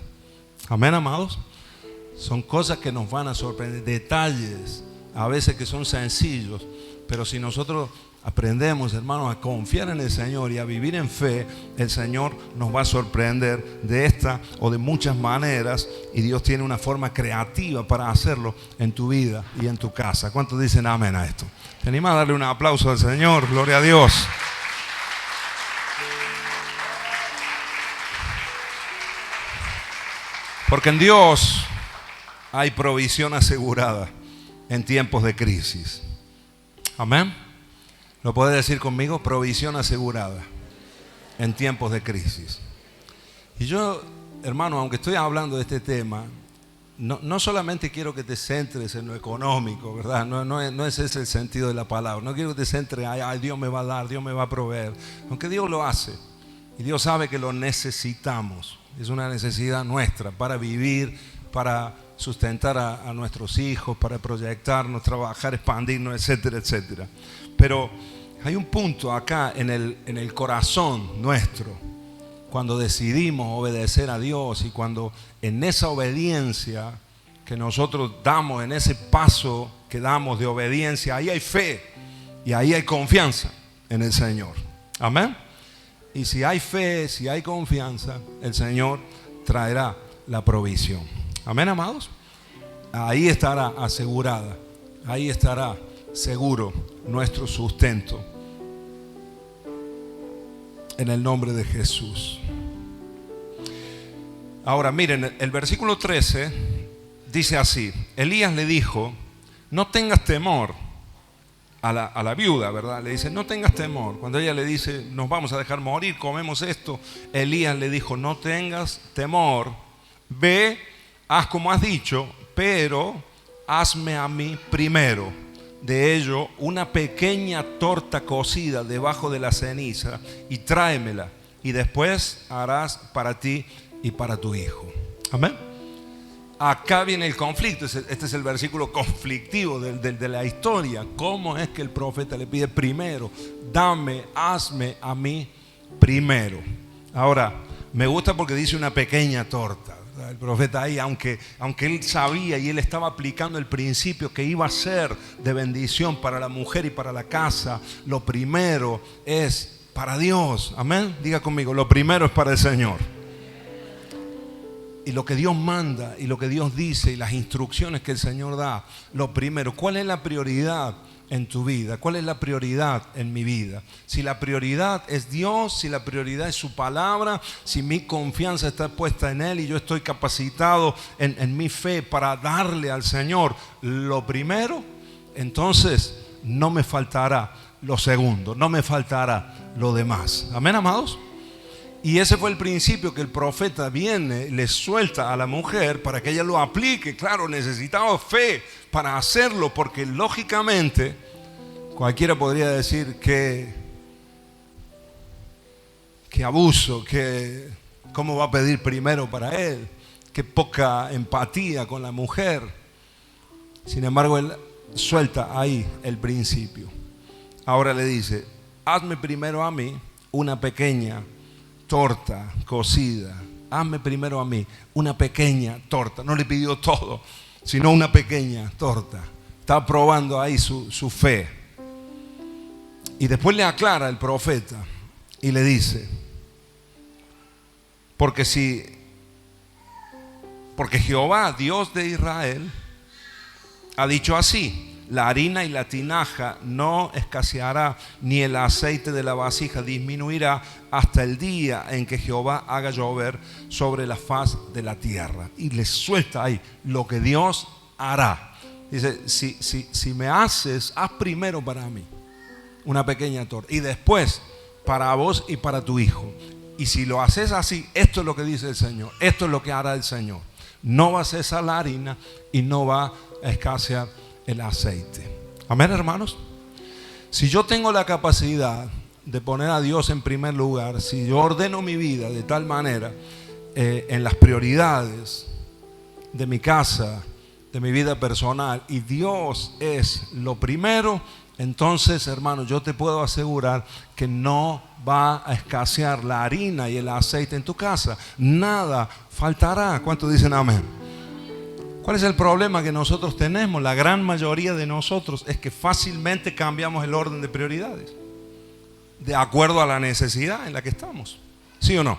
Amén, amados. Son cosas que nos van a sorprender, detalles a veces que son sencillos, pero si nosotros aprendemos, hermanos, a confiar en el Señor y a vivir en fe, el Señor nos va a sorprender de esta o de muchas maneras, y Dios tiene una forma creativa para hacerlo en tu vida y en tu casa. ¿Cuántos dicen amén a esto? ¿Te animas a darle un aplauso al Señor? Gloria a Dios. Porque en Dios hay provisión asegurada en tiempos de crisis. Amén. ¿Lo puede decir conmigo? Provisión asegurada en tiempos de crisis. Y yo, hermano, aunque estoy hablando de este tema, no solamente quiero que te centres en lo económico, ¿verdad? No es ese el sentido de la palabra. No quiero que te centres, ay, Dios me va a dar, Dios me va a proveer. Aunque Dios lo hace. Y Dios sabe que lo necesitamos. Es una necesidad nuestra para vivir, para sustentar a nuestros hijos, para proyectarnos, trabajar, expandirnos, etcétera, etcétera. Pero hay un punto acá en el corazón nuestro, cuando decidimos obedecer a Dios, y cuando en esa obediencia que nosotros damos, en ese paso que damos de obediencia, ahí hay fe y ahí hay confianza en el Señor. Amén. Y si hay fe, si hay confianza, el Señor traerá la provisión. Amén, amados. Ahí estará asegurada, ahí estará seguro nuestro sustento. En el nombre de Jesús. Ahora miren, el versículo 13 dice así: Elías le dijo, no tengas temor. A la viuda, ¿verdad? Le dice, no tengas temor. Cuando ella le dice, nos vamos a dejar morir, comemos esto, Elías le dijo, no tengas temor, ve, haz como has dicho, pero hazme a mí primero de ello una pequeña torta cocida debajo de la ceniza y tráemela, y después harás para ti y para tu hijo. Amén. Acá viene el conflicto. Este es el versículo conflictivo de la historia. ¿Cómo es que el profeta le pide primero? Hazme a mí primero. Ahora, me gusta porque dice una pequeña torta. El profeta ahí, aunque él sabía y él estaba aplicando el principio que iba a ser de bendición para la mujer y para la casa, lo primero es para Dios. Amén. Diga conmigo, lo primero es para el Señor. Y lo que Dios manda y lo que Dios dice y las instrucciones que el Señor da, lo primero. ¿Cuál es la prioridad en tu vida? ¿Cuál es la prioridad en mi vida? Si la prioridad es Dios, si la prioridad es su palabra, si mi confianza está puesta en Él y yo estoy capacitado en mi fe para darle al Señor lo primero, entonces no me faltará lo segundo, no me faltará lo demás. Amén, amados. Y ese fue el principio que el profeta viene, le suelta a la mujer para que ella lo aplique. Claro, necesitaba fe para hacerlo, porque lógicamente cualquiera podría decir que abuso, que cómo va a pedir primero para él, que poca empatía con la mujer. Sin embargo, él suelta ahí el principio. Ahora le dice, hazme primero a mí una pequeña torta cocida. Hazme primero a mí una pequeña torta. No le pidió todo, sino una pequeña torta. Está probando ahí su fe. Y después le aclara el profeta y le dice, porque Jehová, Dios de Israel, ha dicho así: la harina y la tinaja no escaseará, ni el aceite de la vasija disminuirá hasta el día en que Jehová haga llover sobre la faz de la tierra. Y le suelta ahí lo que Dios hará. Dice, si me haces, haz primero para mí una pequeña torta y después para vos y para tu hijo. Y si lo haces así, esto es lo que dice el Señor, esto es lo que hará el Señor. No va a cesar la harina y no va a escasear el aceite. Amén, hermanos. Si yo tengo la capacidad de poner a Dios en primer lugar, si yo ordeno mi vida de tal manera en las prioridades de mi casa, de mi vida personal, y Dios es lo primero, entonces, hermanos, yo te puedo asegurar que no va a escasear la harina y el aceite en tu casa. Nada faltará. ¿Cuántos dicen amén? ¿Cuál es el problema que nosotros tenemos? La gran mayoría de nosotros es que fácilmente cambiamos el orden de prioridades de acuerdo a la necesidad en la que estamos. ¿Sí o no?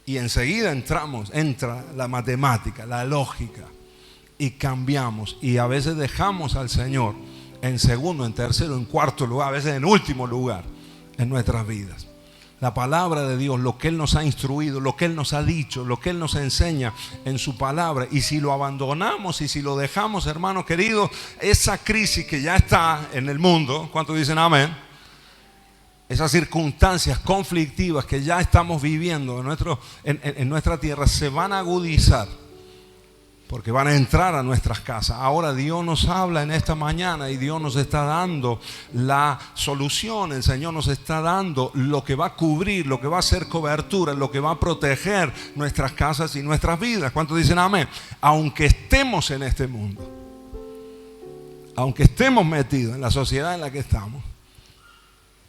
Y enseguida entra la matemática, la lógica, y cambiamos. Y a veces dejamos al Señor en segundo, en tercero, en cuarto lugar, a veces en último lugar en nuestras vidas. La palabra de Dios, lo que Él nos ha instruido, lo que Él nos ha dicho, lo que Él nos enseña en su palabra. Y si lo abandonamos y si lo dejamos, hermanos queridos, esa crisis que ya está en el mundo, ¿cuántos dicen amén? Esas circunstancias conflictivas que ya estamos viviendo en nuestra tierra se van a agudizar, porque van a entrar a nuestras casas. Ahora Dios nos habla en esta mañana y Dios nos está dando la solución. El Señor nos está dando lo que va a cubrir, lo que va a hacer cobertura, lo que va a proteger nuestras casas y nuestras vidas. ¿Cuántos dicen amén? Aunque estemos en este mundo, aunque estemos metidos en la sociedad en la que estamos,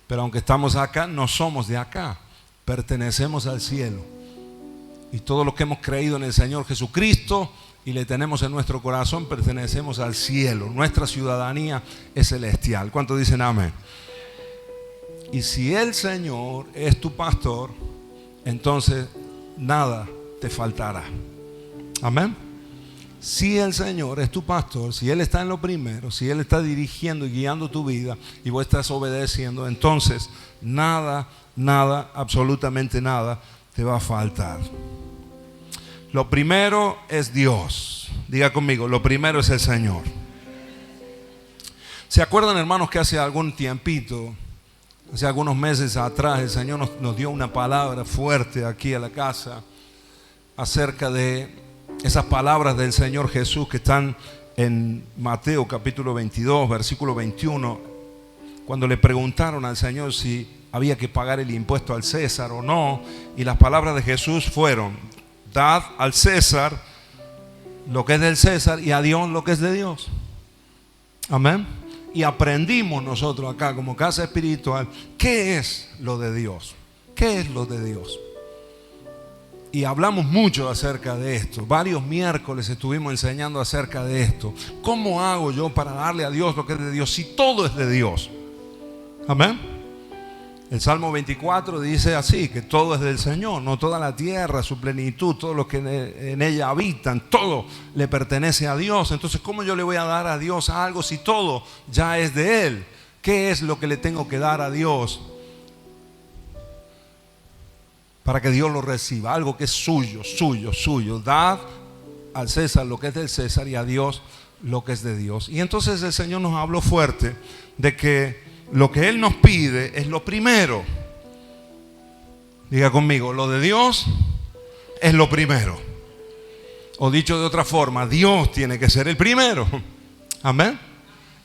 pero aunque estamos acá, no somos de acá, pertenecemos al cielo. Y todos los que hemos creído en el Señor Jesucristo y le tenemos en nuestro corazón, pertenecemos al cielo. Nuestra ciudadanía es celestial. ¿Cuántos dicen amén? Y si el Señor es tu pastor, entonces nada te faltará. Amén. Si el Señor es tu pastor, si Él está en lo primero, si Él está dirigiendo y guiando tu vida y vos estás obedeciendo, entonces nada, absolutamente nada te va a faltar. Lo primero es Dios. Diga conmigo, lo primero es el Señor. ¿Se acuerdan, hermanos, que hace algún tiempito, hace algunos meses atrás, el Señor nos dio una palabra fuerte aquí a la casa acerca de esas palabras del Señor Jesús que están en Mateo capítulo 22, versículo 21, cuando le preguntaron al Señor si había que pagar el impuesto al César o no, y las palabras de Jesús fueron: dad al César lo que es del César y a Dios lo que es de Dios. Amén. Y aprendimos nosotros acá como casa espiritual qué es lo de Dios, qué es lo de Dios. Y hablamos mucho acerca de esto. Varios miércoles estuvimos enseñando acerca de esto. ¿Cómo hago yo para darle a Dios lo que es de Dios si todo es de Dios? Amén. El Salmo 24 dice así, que todo es del Señor, no toda la tierra, su plenitud, todos los que en ella habitan, todo le pertenece a Dios. Entonces, ¿cómo yo le voy a dar a Dios algo si todo ya es de Él? ¿Qué es lo que le tengo que dar a Dios para que Dios lo reciba? Algo que es suyo, suyo, suyo. Dad al César lo que es del César y a Dios lo que es de Dios. Y entonces el Señor nos habló fuerte de que lo que Él nos pide es lo primero. Diga conmigo, lo de Dios es lo primero. O dicho de otra forma, Dios tiene que ser el primero. Amén.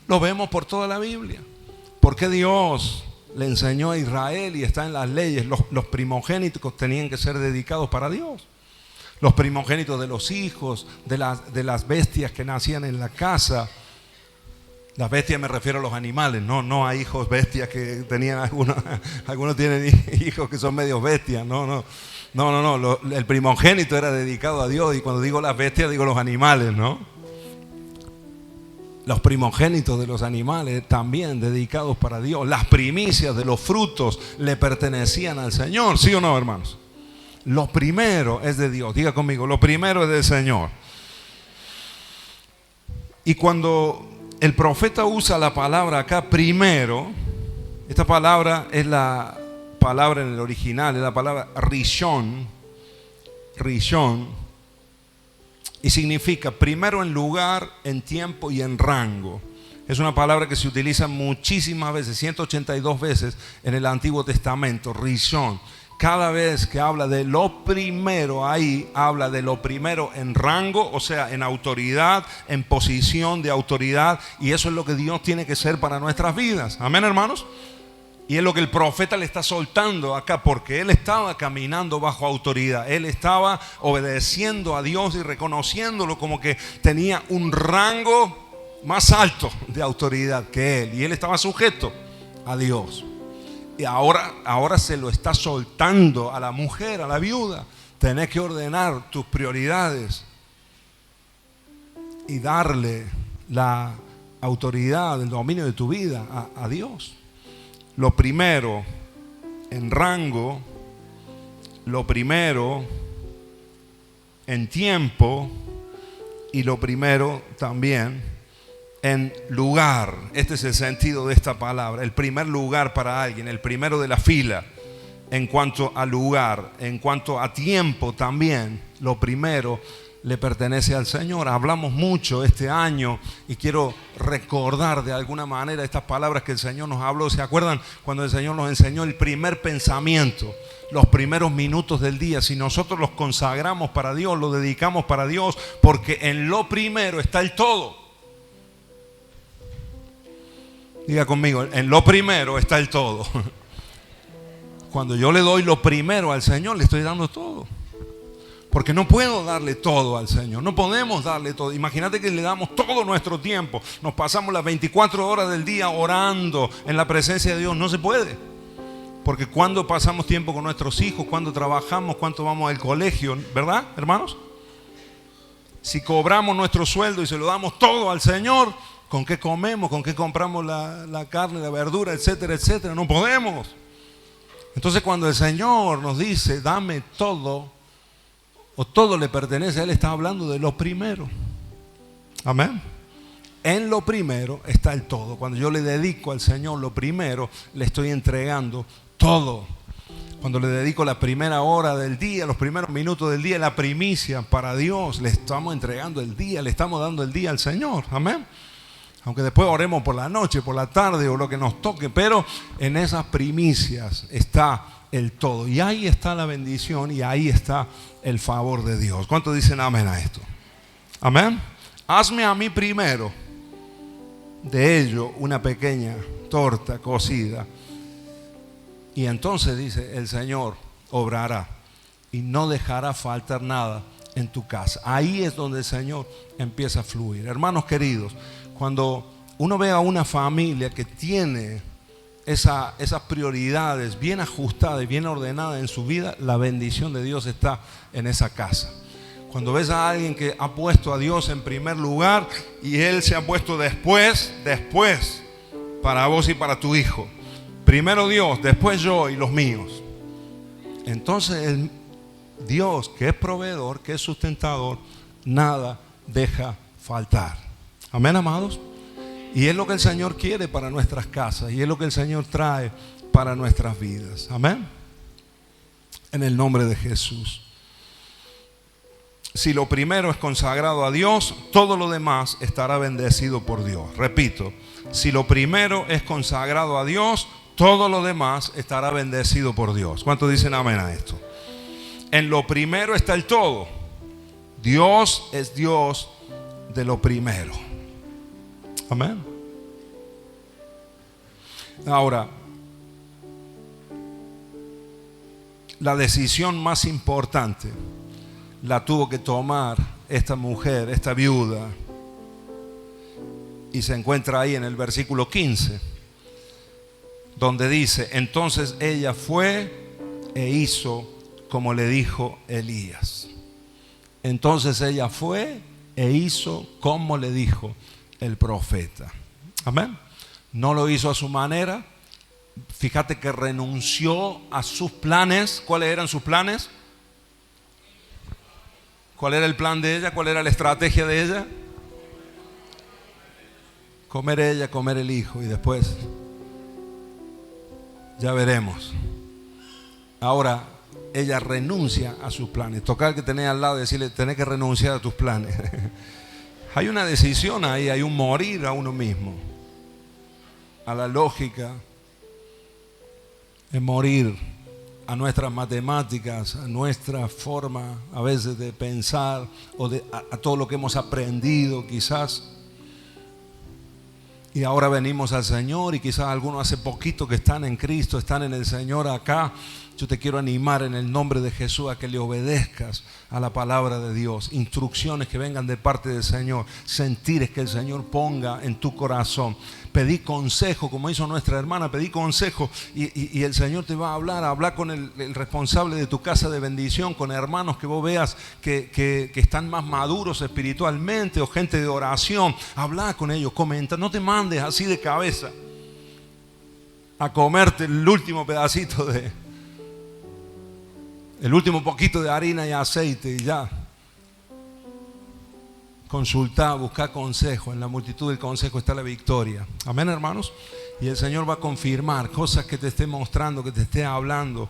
Lo vemos por toda la Biblia. Porque Dios le enseñó a Israel, y está en las leyes, los primogénitos tenían que ser dedicados para Dios. Los primogénitos de los hijos, de las bestias que nacían en la casa. Las bestias me refiero a los animales, no a hijos bestias que tenían algunos tienen hijos que son medios bestias, no. El primogénito era dedicado a Dios, y cuando digo las bestias digo los animales, ¿no? Los primogénitos de los animales también dedicados para Dios. Las primicias de los frutos le pertenecían al Señor, ¿sí o no, hermanos? Lo primero es de Dios. Diga conmigo, lo primero es del Señor. Y cuando el profeta usa la palabra acá, primero, esta palabra es la palabra en el original, es la palabra rishon, y significa primero en lugar, en tiempo y en rango. Es una palabra que se utiliza muchísimas veces, 182 veces en el Antiguo Testamento, rishon. Cada vez que habla de lo primero, ahí habla de lo primero en rango, o sea, en autoridad, en posición de autoridad. Y eso es lo que Dios tiene que ser para nuestras vidas. Amén, hermanos. Y es lo que el profeta le está soltando acá, porque él estaba caminando bajo autoridad. Él estaba obedeciendo a Dios y reconociéndolo como que tenía un rango más alto de autoridad que él. Y él estaba sujeto a Dios. Y ahora se lo está soltando a la mujer, a la viuda. Tenés que ordenar tus prioridades y darle la autoridad, el dominio de tu vida a Dios. Lo primero en rango, lo primero en tiempo y lo primero también en lugar. Este es el sentido de esta palabra. El primer lugar para alguien, el primero de la fila en cuanto a lugar, en cuanto a tiempo también. Lo primero le pertenece al Señor. Hablamos mucho este año y quiero recordar de alguna manera estas palabras que el Señor nos habló. ¿Se acuerdan cuando el Señor nos enseñó el primer pensamiento? Los primeros minutos del día. Si nosotros los consagramos para Dios, los dedicamos para Dios, porque en lo primero está el todo. Diga conmigo, en lo primero está el todo. Cuando yo le doy lo primero al Señor, le estoy dando todo. Porque no puedo darle todo al Señor. No podemos darle todo. Imagínate que le damos todo nuestro tiempo. Nos pasamos las 24 horas del día orando en la presencia de Dios. No se puede. Porque cuando pasamos tiempo con nuestros hijos, cuando trabajamos, cuando vamos al colegio, ¿verdad, hermanos? Si cobramos nuestro sueldo y se lo damos todo al Señor, ¿Con qué comemos? ¿Con qué compramos la carne, la verdura, etcétera, etcétera? No podemos. Entonces cuando el Señor nos dice, dame todo, o todo le pertenece a Él, está hablando de lo primero. Amén. En lo primero está el todo. Cuando yo le dedico al Señor lo primero, le estoy entregando todo. Cuando le dedico la primera hora del día, los primeros minutos del día, la primicia para Dios, le estamos entregando el día, le estamos dando el día al Señor. Amén. Aunque después oremos por la noche, por la tarde o lo que nos toque, pero en esas primicias está el todo. Y ahí está la bendición y ahí está el favor de Dios. ¿Cuántos dicen amén a esto? Amén. Hazme a mí primero de ello una pequeña torta cocida. Y entonces dice, el Señor obrará y no dejará faltar nada en tu casa. Ahí es donde el Señor empieza a fluir. Hermanos queridos, cuando uno ve a una familia que tiene esas prioridades bien ajustadas y bien ordenadas en su vida, la bendición de Dios está en esa casa. Cuando ves a alguien que ha puesto a Dios en primer lugar y Él se ha puesto después para vos y para tu hijo. Primero Dios, después yo y los míos. Entonces el Dios, que es proveedor, que es sustentador, nada deja faltar. Amén, amados. Y es lo que el Señor quiere para nuestras casas y es lo que el Señor trae para nuestras vidas. Amén. En el nombre de Jesús. Si lo primero es consagrado a Dios, todo lo demás estará bendecido por Dios. Repito, si lo primero es consagrado a Dios, todo lo demás estará bendecido por Dios. ¿Cuántos dicen amén a esto? En lo primero está el todo. Dios es Dios de lo primero. Amén. Ahora, la decisión más importante la tuvo que tomar esta mujer, esta viuda, y se encuentra ahí en el versículo 15, donde dice, entonces ella fue e hizo como le dijo Elías. Entonces ella fue e hizo como le dijo el profeta. Amén. No lo hizo a su manera. Fíjate que renunció a sus planes. ¿Cuáles eran sus planes? ¿Cuál era el plan de ella? ¿Cuál era la estrategia de ella? Comer ella, comer el hijo y después ya veremos. Ahora ella renuncia a sus planes. Tocar que tenés al lado y decirle, tenés que renunciar a tus planes. Hay una decisión ahí, hay un morir a uno mismo. A la lógica, es morir a nuestras matemáticas, a nuestra forma a veces de pensar o a todo lo que hemos aprendido quizás. Y ahora venimos al Señor y quizás algunos hace poquito que están en Cristo, están en el Señor acá. Yo te quiero animar en el nombre de Jesús a que le obedezcas a la palabra de Dios. Instrucciones que vengan de parte del Señor. Sentires que el Señor ponga en tu corazón. Pedí consejo, como hizo nuestra hermana, pedí consejo y el Señor te va a hablar con el responsable de tu casa de bendición, con hermanos que vos veas que están más maduros espiritualmente o gente de oración. Habla con ellos, comenta, no te mandes así de cabeza a comerte el último pedacito el último poquito de harina y aceite y ya. Consultar, buscar consejo. En la multitud del consejo está la victoria. Amén, hermanos. Y el Señor va a confirmar cosas que te esté mostrando, que te esté hablando.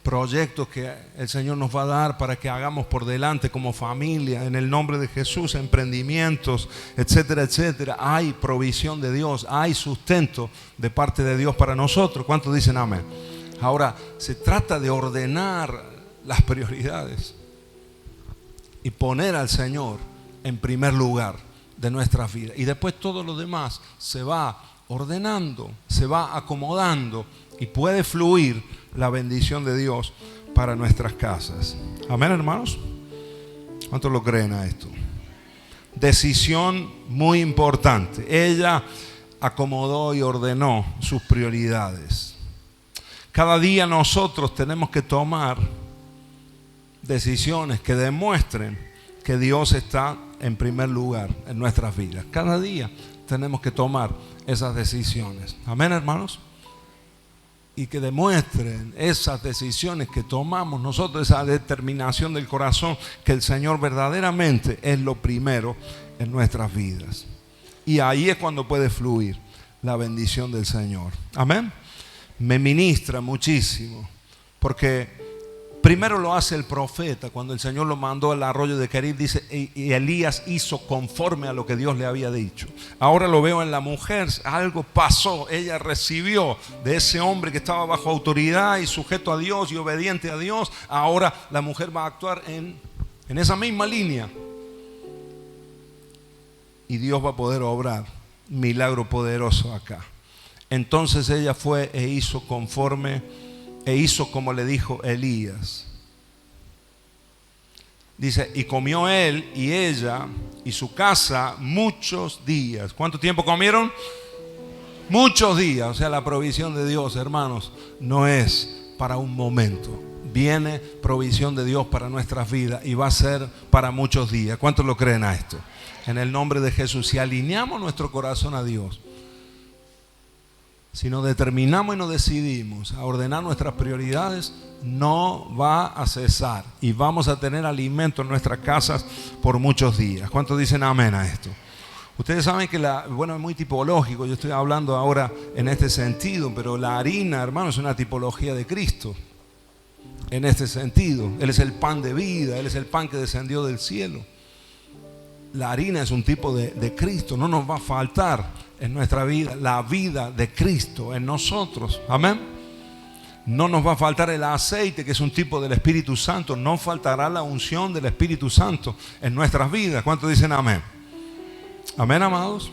Proyectos que el Señor nos va a dar para que hagamos por delante como familia. En el nombre de Jesús, emprendimientos, etcétera, etcétera. Hay provisión de Dios. Hay sustento de parte de Dios para nosotros. ¿Cuántos dicen amén? Ahora, se trata de ordenar las prioridades y poner al Señor en primer lugar de nuestras vidas. Y después todo lo demás se va ordenando, se va acomodando y puede fluir la bendición de Dios para nuestras casas. Amén, hermanos. ¿Cuántos lo creen a esto? Decisión muy importante. Ella acomodó y ordenó sus prioridades. Cada día nosotros tenemos que tomar decisiones que demuestren que Dios está en primer lugar en nuestras vidas. Cada día tenemos que tomar esas decisiones. Amén, hermanos. Y que demuestren esas decisiones que tomamos nosotros, esa determinación del corazón, que el Señor verdaderamente es lo primero en nuestras vidas. Y ahí es cuando puede fluir la bendición del Señor. Amén. Me ministra muchísimo, porque primero lo hace el profeta. Cuando el Señor lo mandó al arroyo de Querib, dice, y Elías hizo conforme a lo que Dios le había dicho. Ahora lo veo en la mujer, algo pasó. Ella recibió de ese hombre que estaba bajo autoridad y sujeto a Dios y obediente a Dios. Ahora la mujer va a actuar en esa misma línea. Y Dios va a poder obrar milagro poderoso acá. Entonces ella fue e hizo como le dijo Elías. Dice, y comió él y ella y su casa muchos días. ¿Cuánto tiempo comieron? Muchos días. O sea, la provisión de Dios, hermanos, no es para un momento. Viene provisión de Dios para nuestras vidas y va a ser para muchos días. ¿Cuántos lo creen a esto? En el nombre de Jesús, si alineamos nuestro corazón a Dios, si nos determinamos y nos decidimos a ordenar nuestras prioridades, no va a cesar y vamos a tener alimento en nuestras casas por muchos días. ¿Cuántos dicen amén a esto? Ustedes saben que es muy tipológico. Yo estoy hablando ahora en este sentido, pero la harina, hermanos, es una tipología de Cristo. En este sentido, Él es el pan de vida, Él es el pan que descendió del cielo. La harina es un tipo de Cristo. No nos va a faltar en nuestra vida la vida de Cristo en nosotros. Amén. No nos va a faltar el aceite, que es un tipo del Espíritu Santo. No faltará la unción del Espíritu Santo en nuestras vidas. ¿Cuántos dicen amén? Amén, amados.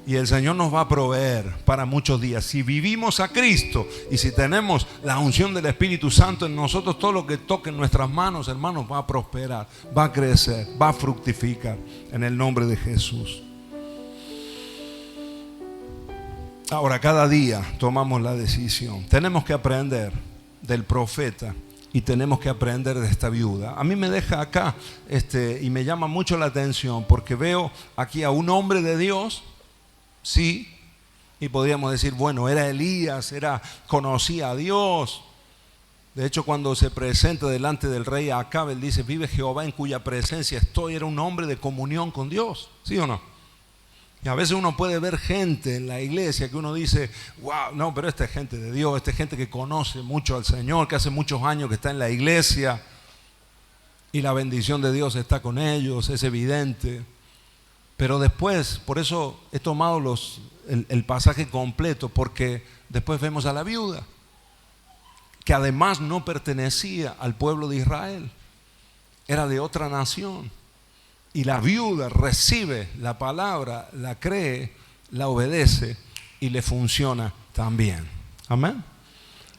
Y el Señor nos va a proveer para muchos días. Si vivimos a Cristo y si tenemos la unción del Espíritu Santo en nosotros, todo lo que toque en nuestras manos, hermanos, va a prosperar, va a crecer, va a fructificar en el nombre de Jesús. Ahora, cada día tomamos la decisión. Tenemos que aprender del profeta y tenemos que aprender de esta viuda. A mí me deja acá y me llama mucho la atención porque veo aquí a un hombre de Dios. Sí, y podríamos decir, bueno, era Elías, conocía a Dios. De hecho, cuando se presenta delante del rey Acab, él dice, vive Jehová en cuya presencia estoy. Era un hombre de comunión con Dios, ¿sí o no? Y a veces uno puede ver gente en la iglesia que uno dice, wow, no, pero esta es gente de Dios, esta es gente que conoce mucho al Señor, que hace muchos años que está en la iglesia y la bendición de Dios está con ellos, es evidente. Pero después, por eso he tomado el pasaje completo, porque después vemos a la viuda, que además no pertenecía al pueblo de Israel, era de otra nación. Y la viuda recibe la palabra, la cree, la obedece y le funciona también. Amén.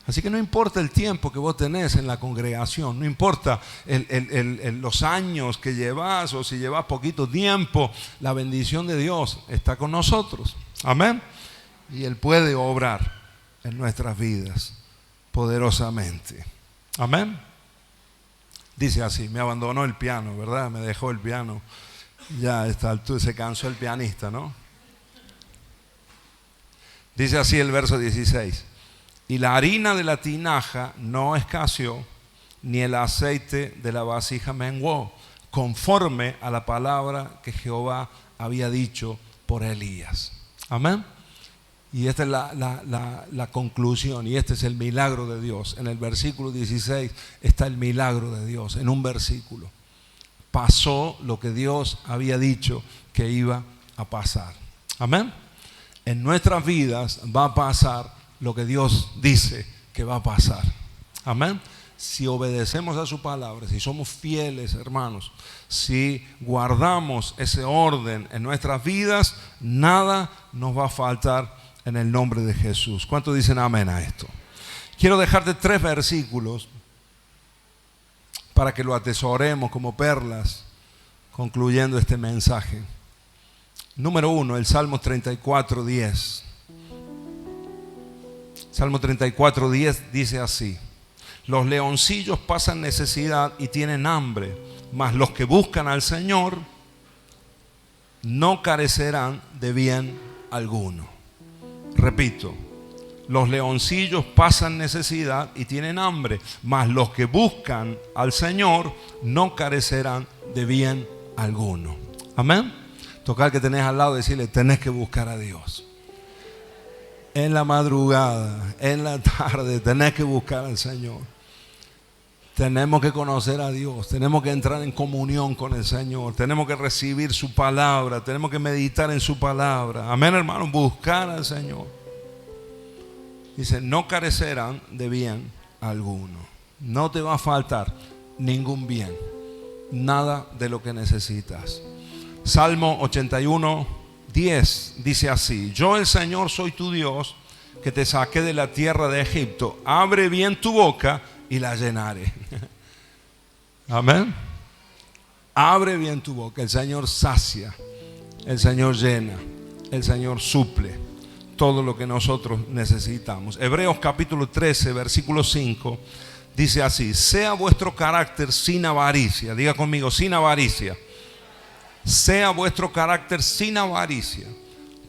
Así que no importa el tiempo que vos tenés en la congregación, no importa los años que llevas o si llevas poquito tiempo, la bendición de Dios está con nosotros. Amén. Y Él puede obrar en nuestras vidas poderosamente. Amén. Dice así, me abandonó el piano, ¿verdad? Me dejó el piano. Ya a esta altura se cansó el pianista, ¿no? Dice así el verso 16. Y la harina de la tinaja no escaseó, ni el aceite de la vasija menguó, conforme a la palabra que Jehová había dicho por Elías. Amén. Y esta es la conclusión, y este es el milagro de Dios. En el versículo 16 está el milagro de Dios, en un versículo. Pasó lo que Dios había dicho que iba a pasar. Amén. En nuestras vidas va a pasar lo que Dios dice que va a pasar. Amén. Si obedecemos a su palabra, si somos fieles, hermanos, si guardamos ese orden en nuestras vidas, nada nos va a faltar en el nombre de Jesús. ¿Cuántos dicen amén a esto? Quiero dejarte 3 versículos para que lo atesoremos como perlas, concluyendo este mensaje. Número 1, el Salmo 34:10. Salmo 34:10 dice así: los leoncillos pasan necesidad y tienen hambre, mas los que buscan al Señor no carecerán de bien alguno. Repito, los leoncillos pasan necesidad y tienen hambre, mas los que buscan al Señor no carecerán de bien alguno. Amén. Tocar que tenés al lado y decirle, tenés que buscar a Dios. En la madrugada, en la tarde, tenés que buscar al Señor. Tenemos que conocer a Dios, tenemos que entrar en comunión con el Señor, tenemos que recibir su palabra, tenemos que meditar en su palabra. Amén, hermano, buscar al Señor. Dice, no carecerán de bien alguno. No te va a faltar ningún bien, nada de lo que necesitas. Salmo 81, 10 dice así: yo el Señor soy tu Dios, que te saqué de la tierra de Egipto. Abre bien tu boca y la llenaré. Amén. Abre bien tu boca. El Señor sacia, el Señor llena, el Señor suple todo lo que nosotros necesitamos. Hebreos capítulo 13, versículo 5 dice así: sea vuestro carácter sin avaricia. Diga conmigo, sin avaricia. Sea vuestro carácter sin avaricia,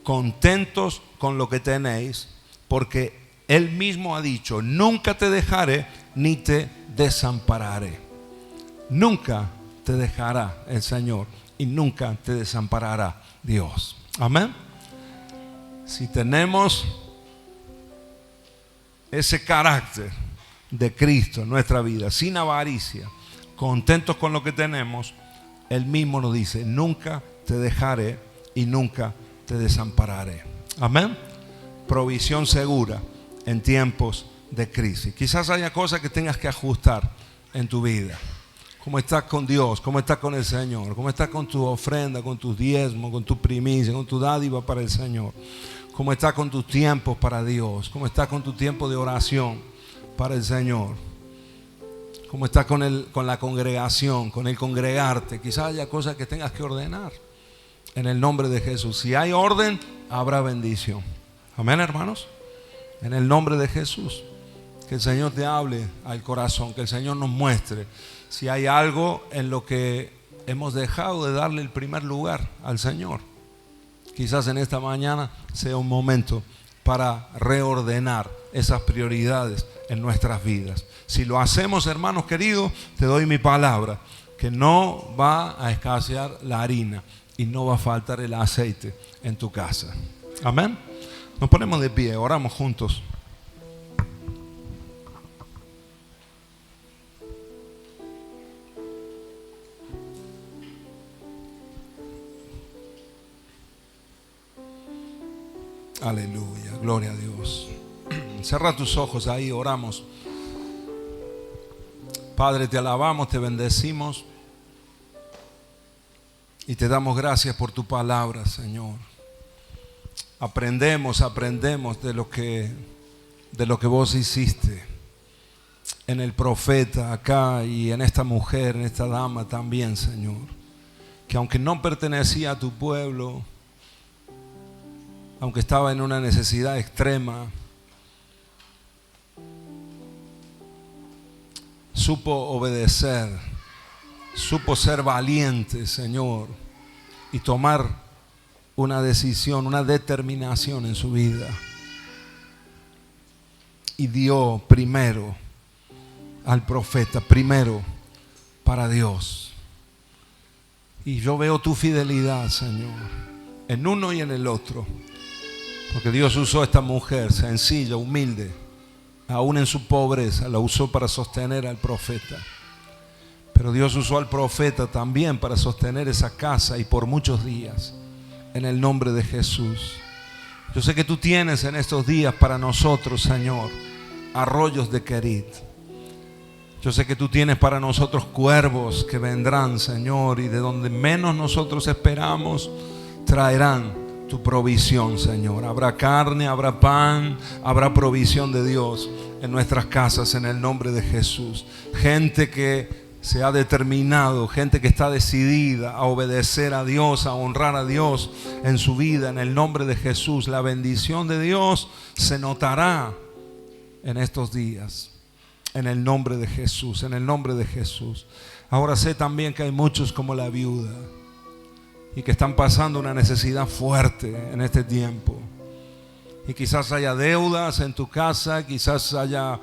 contentos con lo que tenéis, porque Él mismo ha dicho, nunca te dejaré ni te desampararé. Nunca te dejará el Señor y nunca te desamparará Dios. Amén. Si tenemos ese carácter de Cristo en nuestra vida, sin avaricia, contentos con lo que tenemos, Él mismo nos dice, nunca te dejaré y nunca te desampararé. Amén. Provisión segura en tiempos de crisis. Quizás haya cosas que tengas que ajustar en tu vida. ¿Cómo estás con Dios? ¿Cómo estás con el Señor? ¿Cómo estás con tu ofrenda, con tus diezmos, con tu primicia, con tu dádiva para el Señor? ¿Cómo estás con tus tiempos para Dios? ¿Cómo estás con tu tiempo de oración para el Señor? ¿Cómo estás con la congregación, con el congregarte? Quizás haya cosas que tengas que ordenar en el nombre de Jesús. Si hay orden, habrá bendición. Amén, hermanos. En el nombre de Jesús. Que el Señor te hable al corazón, que el Señor nos muestre si hay algo en lo que hemos dejado de darle el primer lugar al Señor. Quizás en esta mañana sea un momento para reordenar esas prioridades en nuestras vidas. Si lo hacemos, hermanos queridos, te doy mi palabra, que no va a escasear la harina y no va a faltar el aceite en tu casa. Amén. Nos ponemos de pie, oramos juntos. Aleluya, gloria a Dios. Cierra tus ojos ahí, oramos. Padre, te alabamos, te bendecimos y te damos gracias por tu palabra, Señor. Aprendemos de lo que vos hiciste en el profeta acá y en esta mujer, en esta dama también, Señor. Que aunque no pertenecía a tu pueblo, aunque estaba en una necesidad extrema, supo obedecer, supo ser valiente, Señor, y tomar una decisión, una determinación en su vida. Y dio primero al profeta, primero para Dios. Y yo veo tu fidelidad, Señor, en uno y en el otro. Porque Dios usó a esta mujer sencilla, humilde, aún en su pobreza, la usó para sostener al profeta. Pero Dios usó al profeta también para sostener esa casa y por muchos días, en el nombre de Jesús. Yo sé que tú tienes en estos días para nosotros, Señor, arroyos de Querit. Yo sé que tú tienes para nosotros cuervos que vendrán, Señor, y de donde menos nosotros esperamos, traerán tu provisión, Señor. Habrá carne, habrá pan, habrá provisión de Dios en nuestras casas en el nombre de Jesús. Gente que se ha determinado, gente que está decidida a obedecer a Dios, a honrar a Dios en su vida en el nombre de Jesús. La bendición de Dios se notará en estos días en el nombre de Jesús, en el nombre de Jesús. Ahora sé también que hay muchos como la viuda y que están pasando una necesidad fuerte en este tiempo. Y quizás haya deudas en tu casa, quizás haya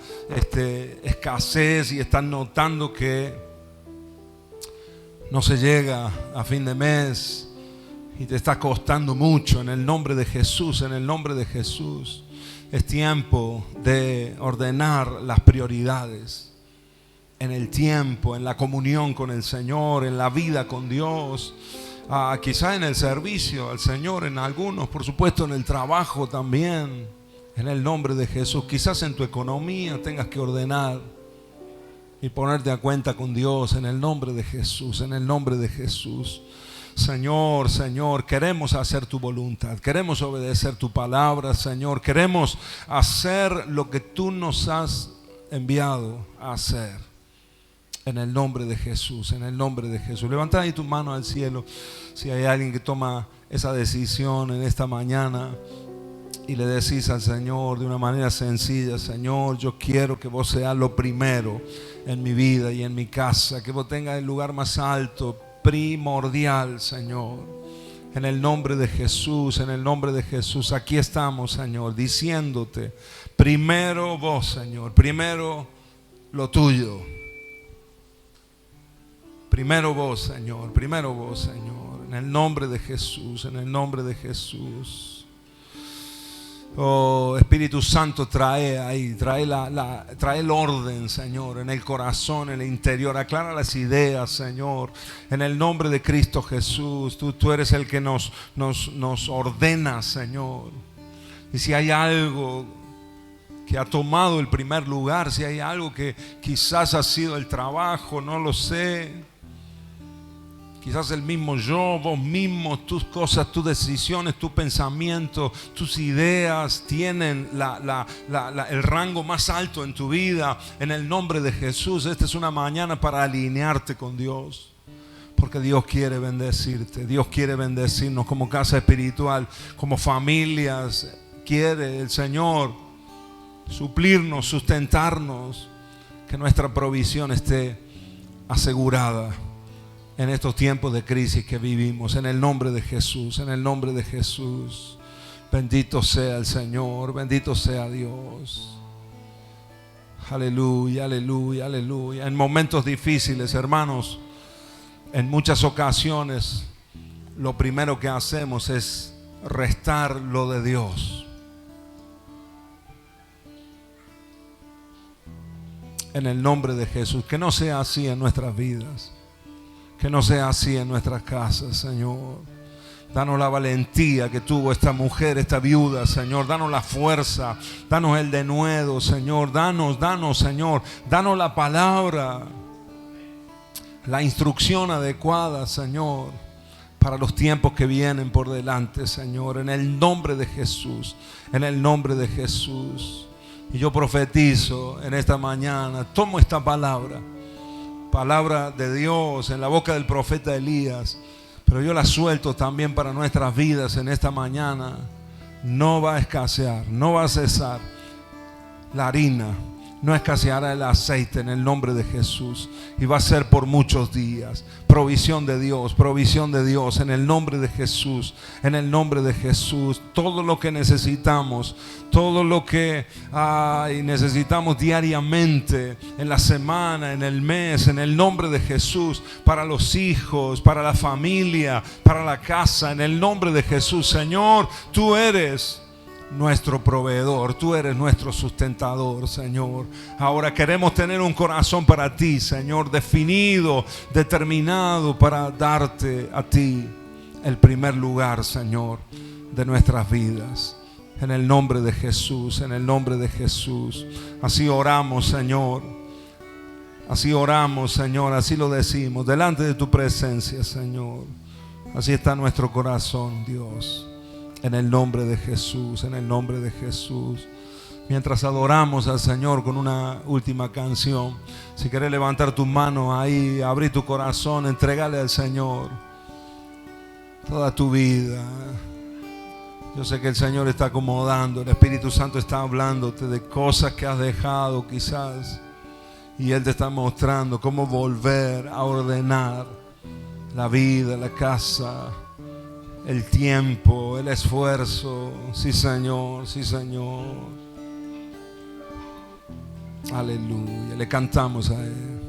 escasez y están notando que no se llega a fin de mes y te está costando mucho. En el nombre de Jesús, en el nombre de Jesús, es tiempo de ordenar las prioridades en el tiempo, en la comunión con el Señor, en la vida con Dios. Quizá en el servicio al Señor, en algunos, por supuesto en el trabajo también, en el nombre de Jesús. Quizás en tu economía tengas que ordenar y ponerte a cuenta con Dios, en el nombre de Jesús, en el nombre de Jesús. Señor, Señor, queremos hacer tu voluntad, queremos obedecer tu palabra, Señor, queremos hacer lo que tú nos has enviado a hacer. En el nombre de Jesús, en el nombre de Jesús. Levanta ahí tu mano al cielo si hay alguien que toma esa decisión en esta mañana y le decís al Señor de una manera sencilla: Señor, yo quiero que vos seas lo primero en mi vida y en mi casa, que vos tengas el lugar más alto, primordial, Señor. En el nombre de Jesús, en el nombre de Jesús, aquí estamos, Señor, diciéndote: primero vos, Señor, primero lo tuyo. Primero vos, Señor, primero vos, Señor, en el nombre de Jesús, en el nombre de Jesús. Oh, Espíritu Santo, trae el orden, Señor, en el corazón, en el interior. Aclara las ideas, Señor, en el nombre de Cristo Jesús. Tú eres el que nos ordena, Señor. Y si hay algo que ha tomado el primer lugar, si hay algo que quizás ha sido el trabajo, no lo sé, quizás el mismo yo, vos mismo, tus cosas, tus decisiones, tus pensamientos, tus ideas tienen el rango más alto en tu vida. En el nombre de Jesús, esta es una mañana para alinearte con Dios, porque Dios quiere bendecirte. Dios quiere bendecirnos como casa espiritual, como familias. Quiere el Señor suplirnos, sustentarnos, que nuestra provisión esté asegurada en estos tiempos de crisis que vivimos. En el nombre de Jesús, en el nombre de Jesús. Bendito sea el Señor, bendito sea Dios. Aleluya, aleluya, aleluya. En momentos difíciles, hermanos, en muchas ocasiones lo primero que hacemos es restar lo de Dios. En el nombre de Jesús, que no sea así en nuestras vidas. Que no sea así en nuestras casas, Señor. Danos la valentía que tuvo esta mujer, esta viuda, Señor. Danos la fuerza, danos el denuedo, Señor. Danos, Señor. Danos la palabra, la instrucción adecuada, Señor, para los tiempos que vienen por delante, Señor. En el nombre de Jesús, en el nombre de Jesús. Y yo profetizo en esta mañana, tomo esta palabra de Dios en la boca del profeta Elías, pero yo la suelto también para nuestras vidas en esta mañana. No va a escasear, no va a cesar la harina, no escaseará el aceite en el nombre de Jesús, y va a ser por muchos días. Provisión de Dios en el nombre de Jesús, en el nombre de Jesús. Todo lo que necesitamos, todo lo que necesitamos diariamente, en la semana, en el mes, en el nombre de Jesús, para los hijos, para la familia, para la casa, en el nombre de Jesús. Señor, tú eres nuestro proveedor, tú eres nuestro sustentador, Señor. Ahora queremos tener un corazón para ti, Señor, definido, determinado para darte a ti el primer lugar, Señor, de nuestras vidas. En el nombre de Jesús, en el nombre de Jesús. Así oramos, Señor. Así oramos, Señor, así lo decimos, delante de tu presencia, Señor. Así está nuestro corazón, Dios. En el nombre de Jesús, en el nombre de Jesús. Mientras adoramos al Señor con una última canción, si querés levantar tu mano ahí, abrir tu corazón, entregale al Señor toda tu vida. Yo sé que el Señor está acomodando, el Espíritu Santo está hablándote de cosas que has dejado quizás, y Él te está mostrando cómo volver a ordenar la vida, la casa, el tiempo, el esfuerzo. Sí, Señor, sí, Señor. Aleluya. Le cantamos a Él.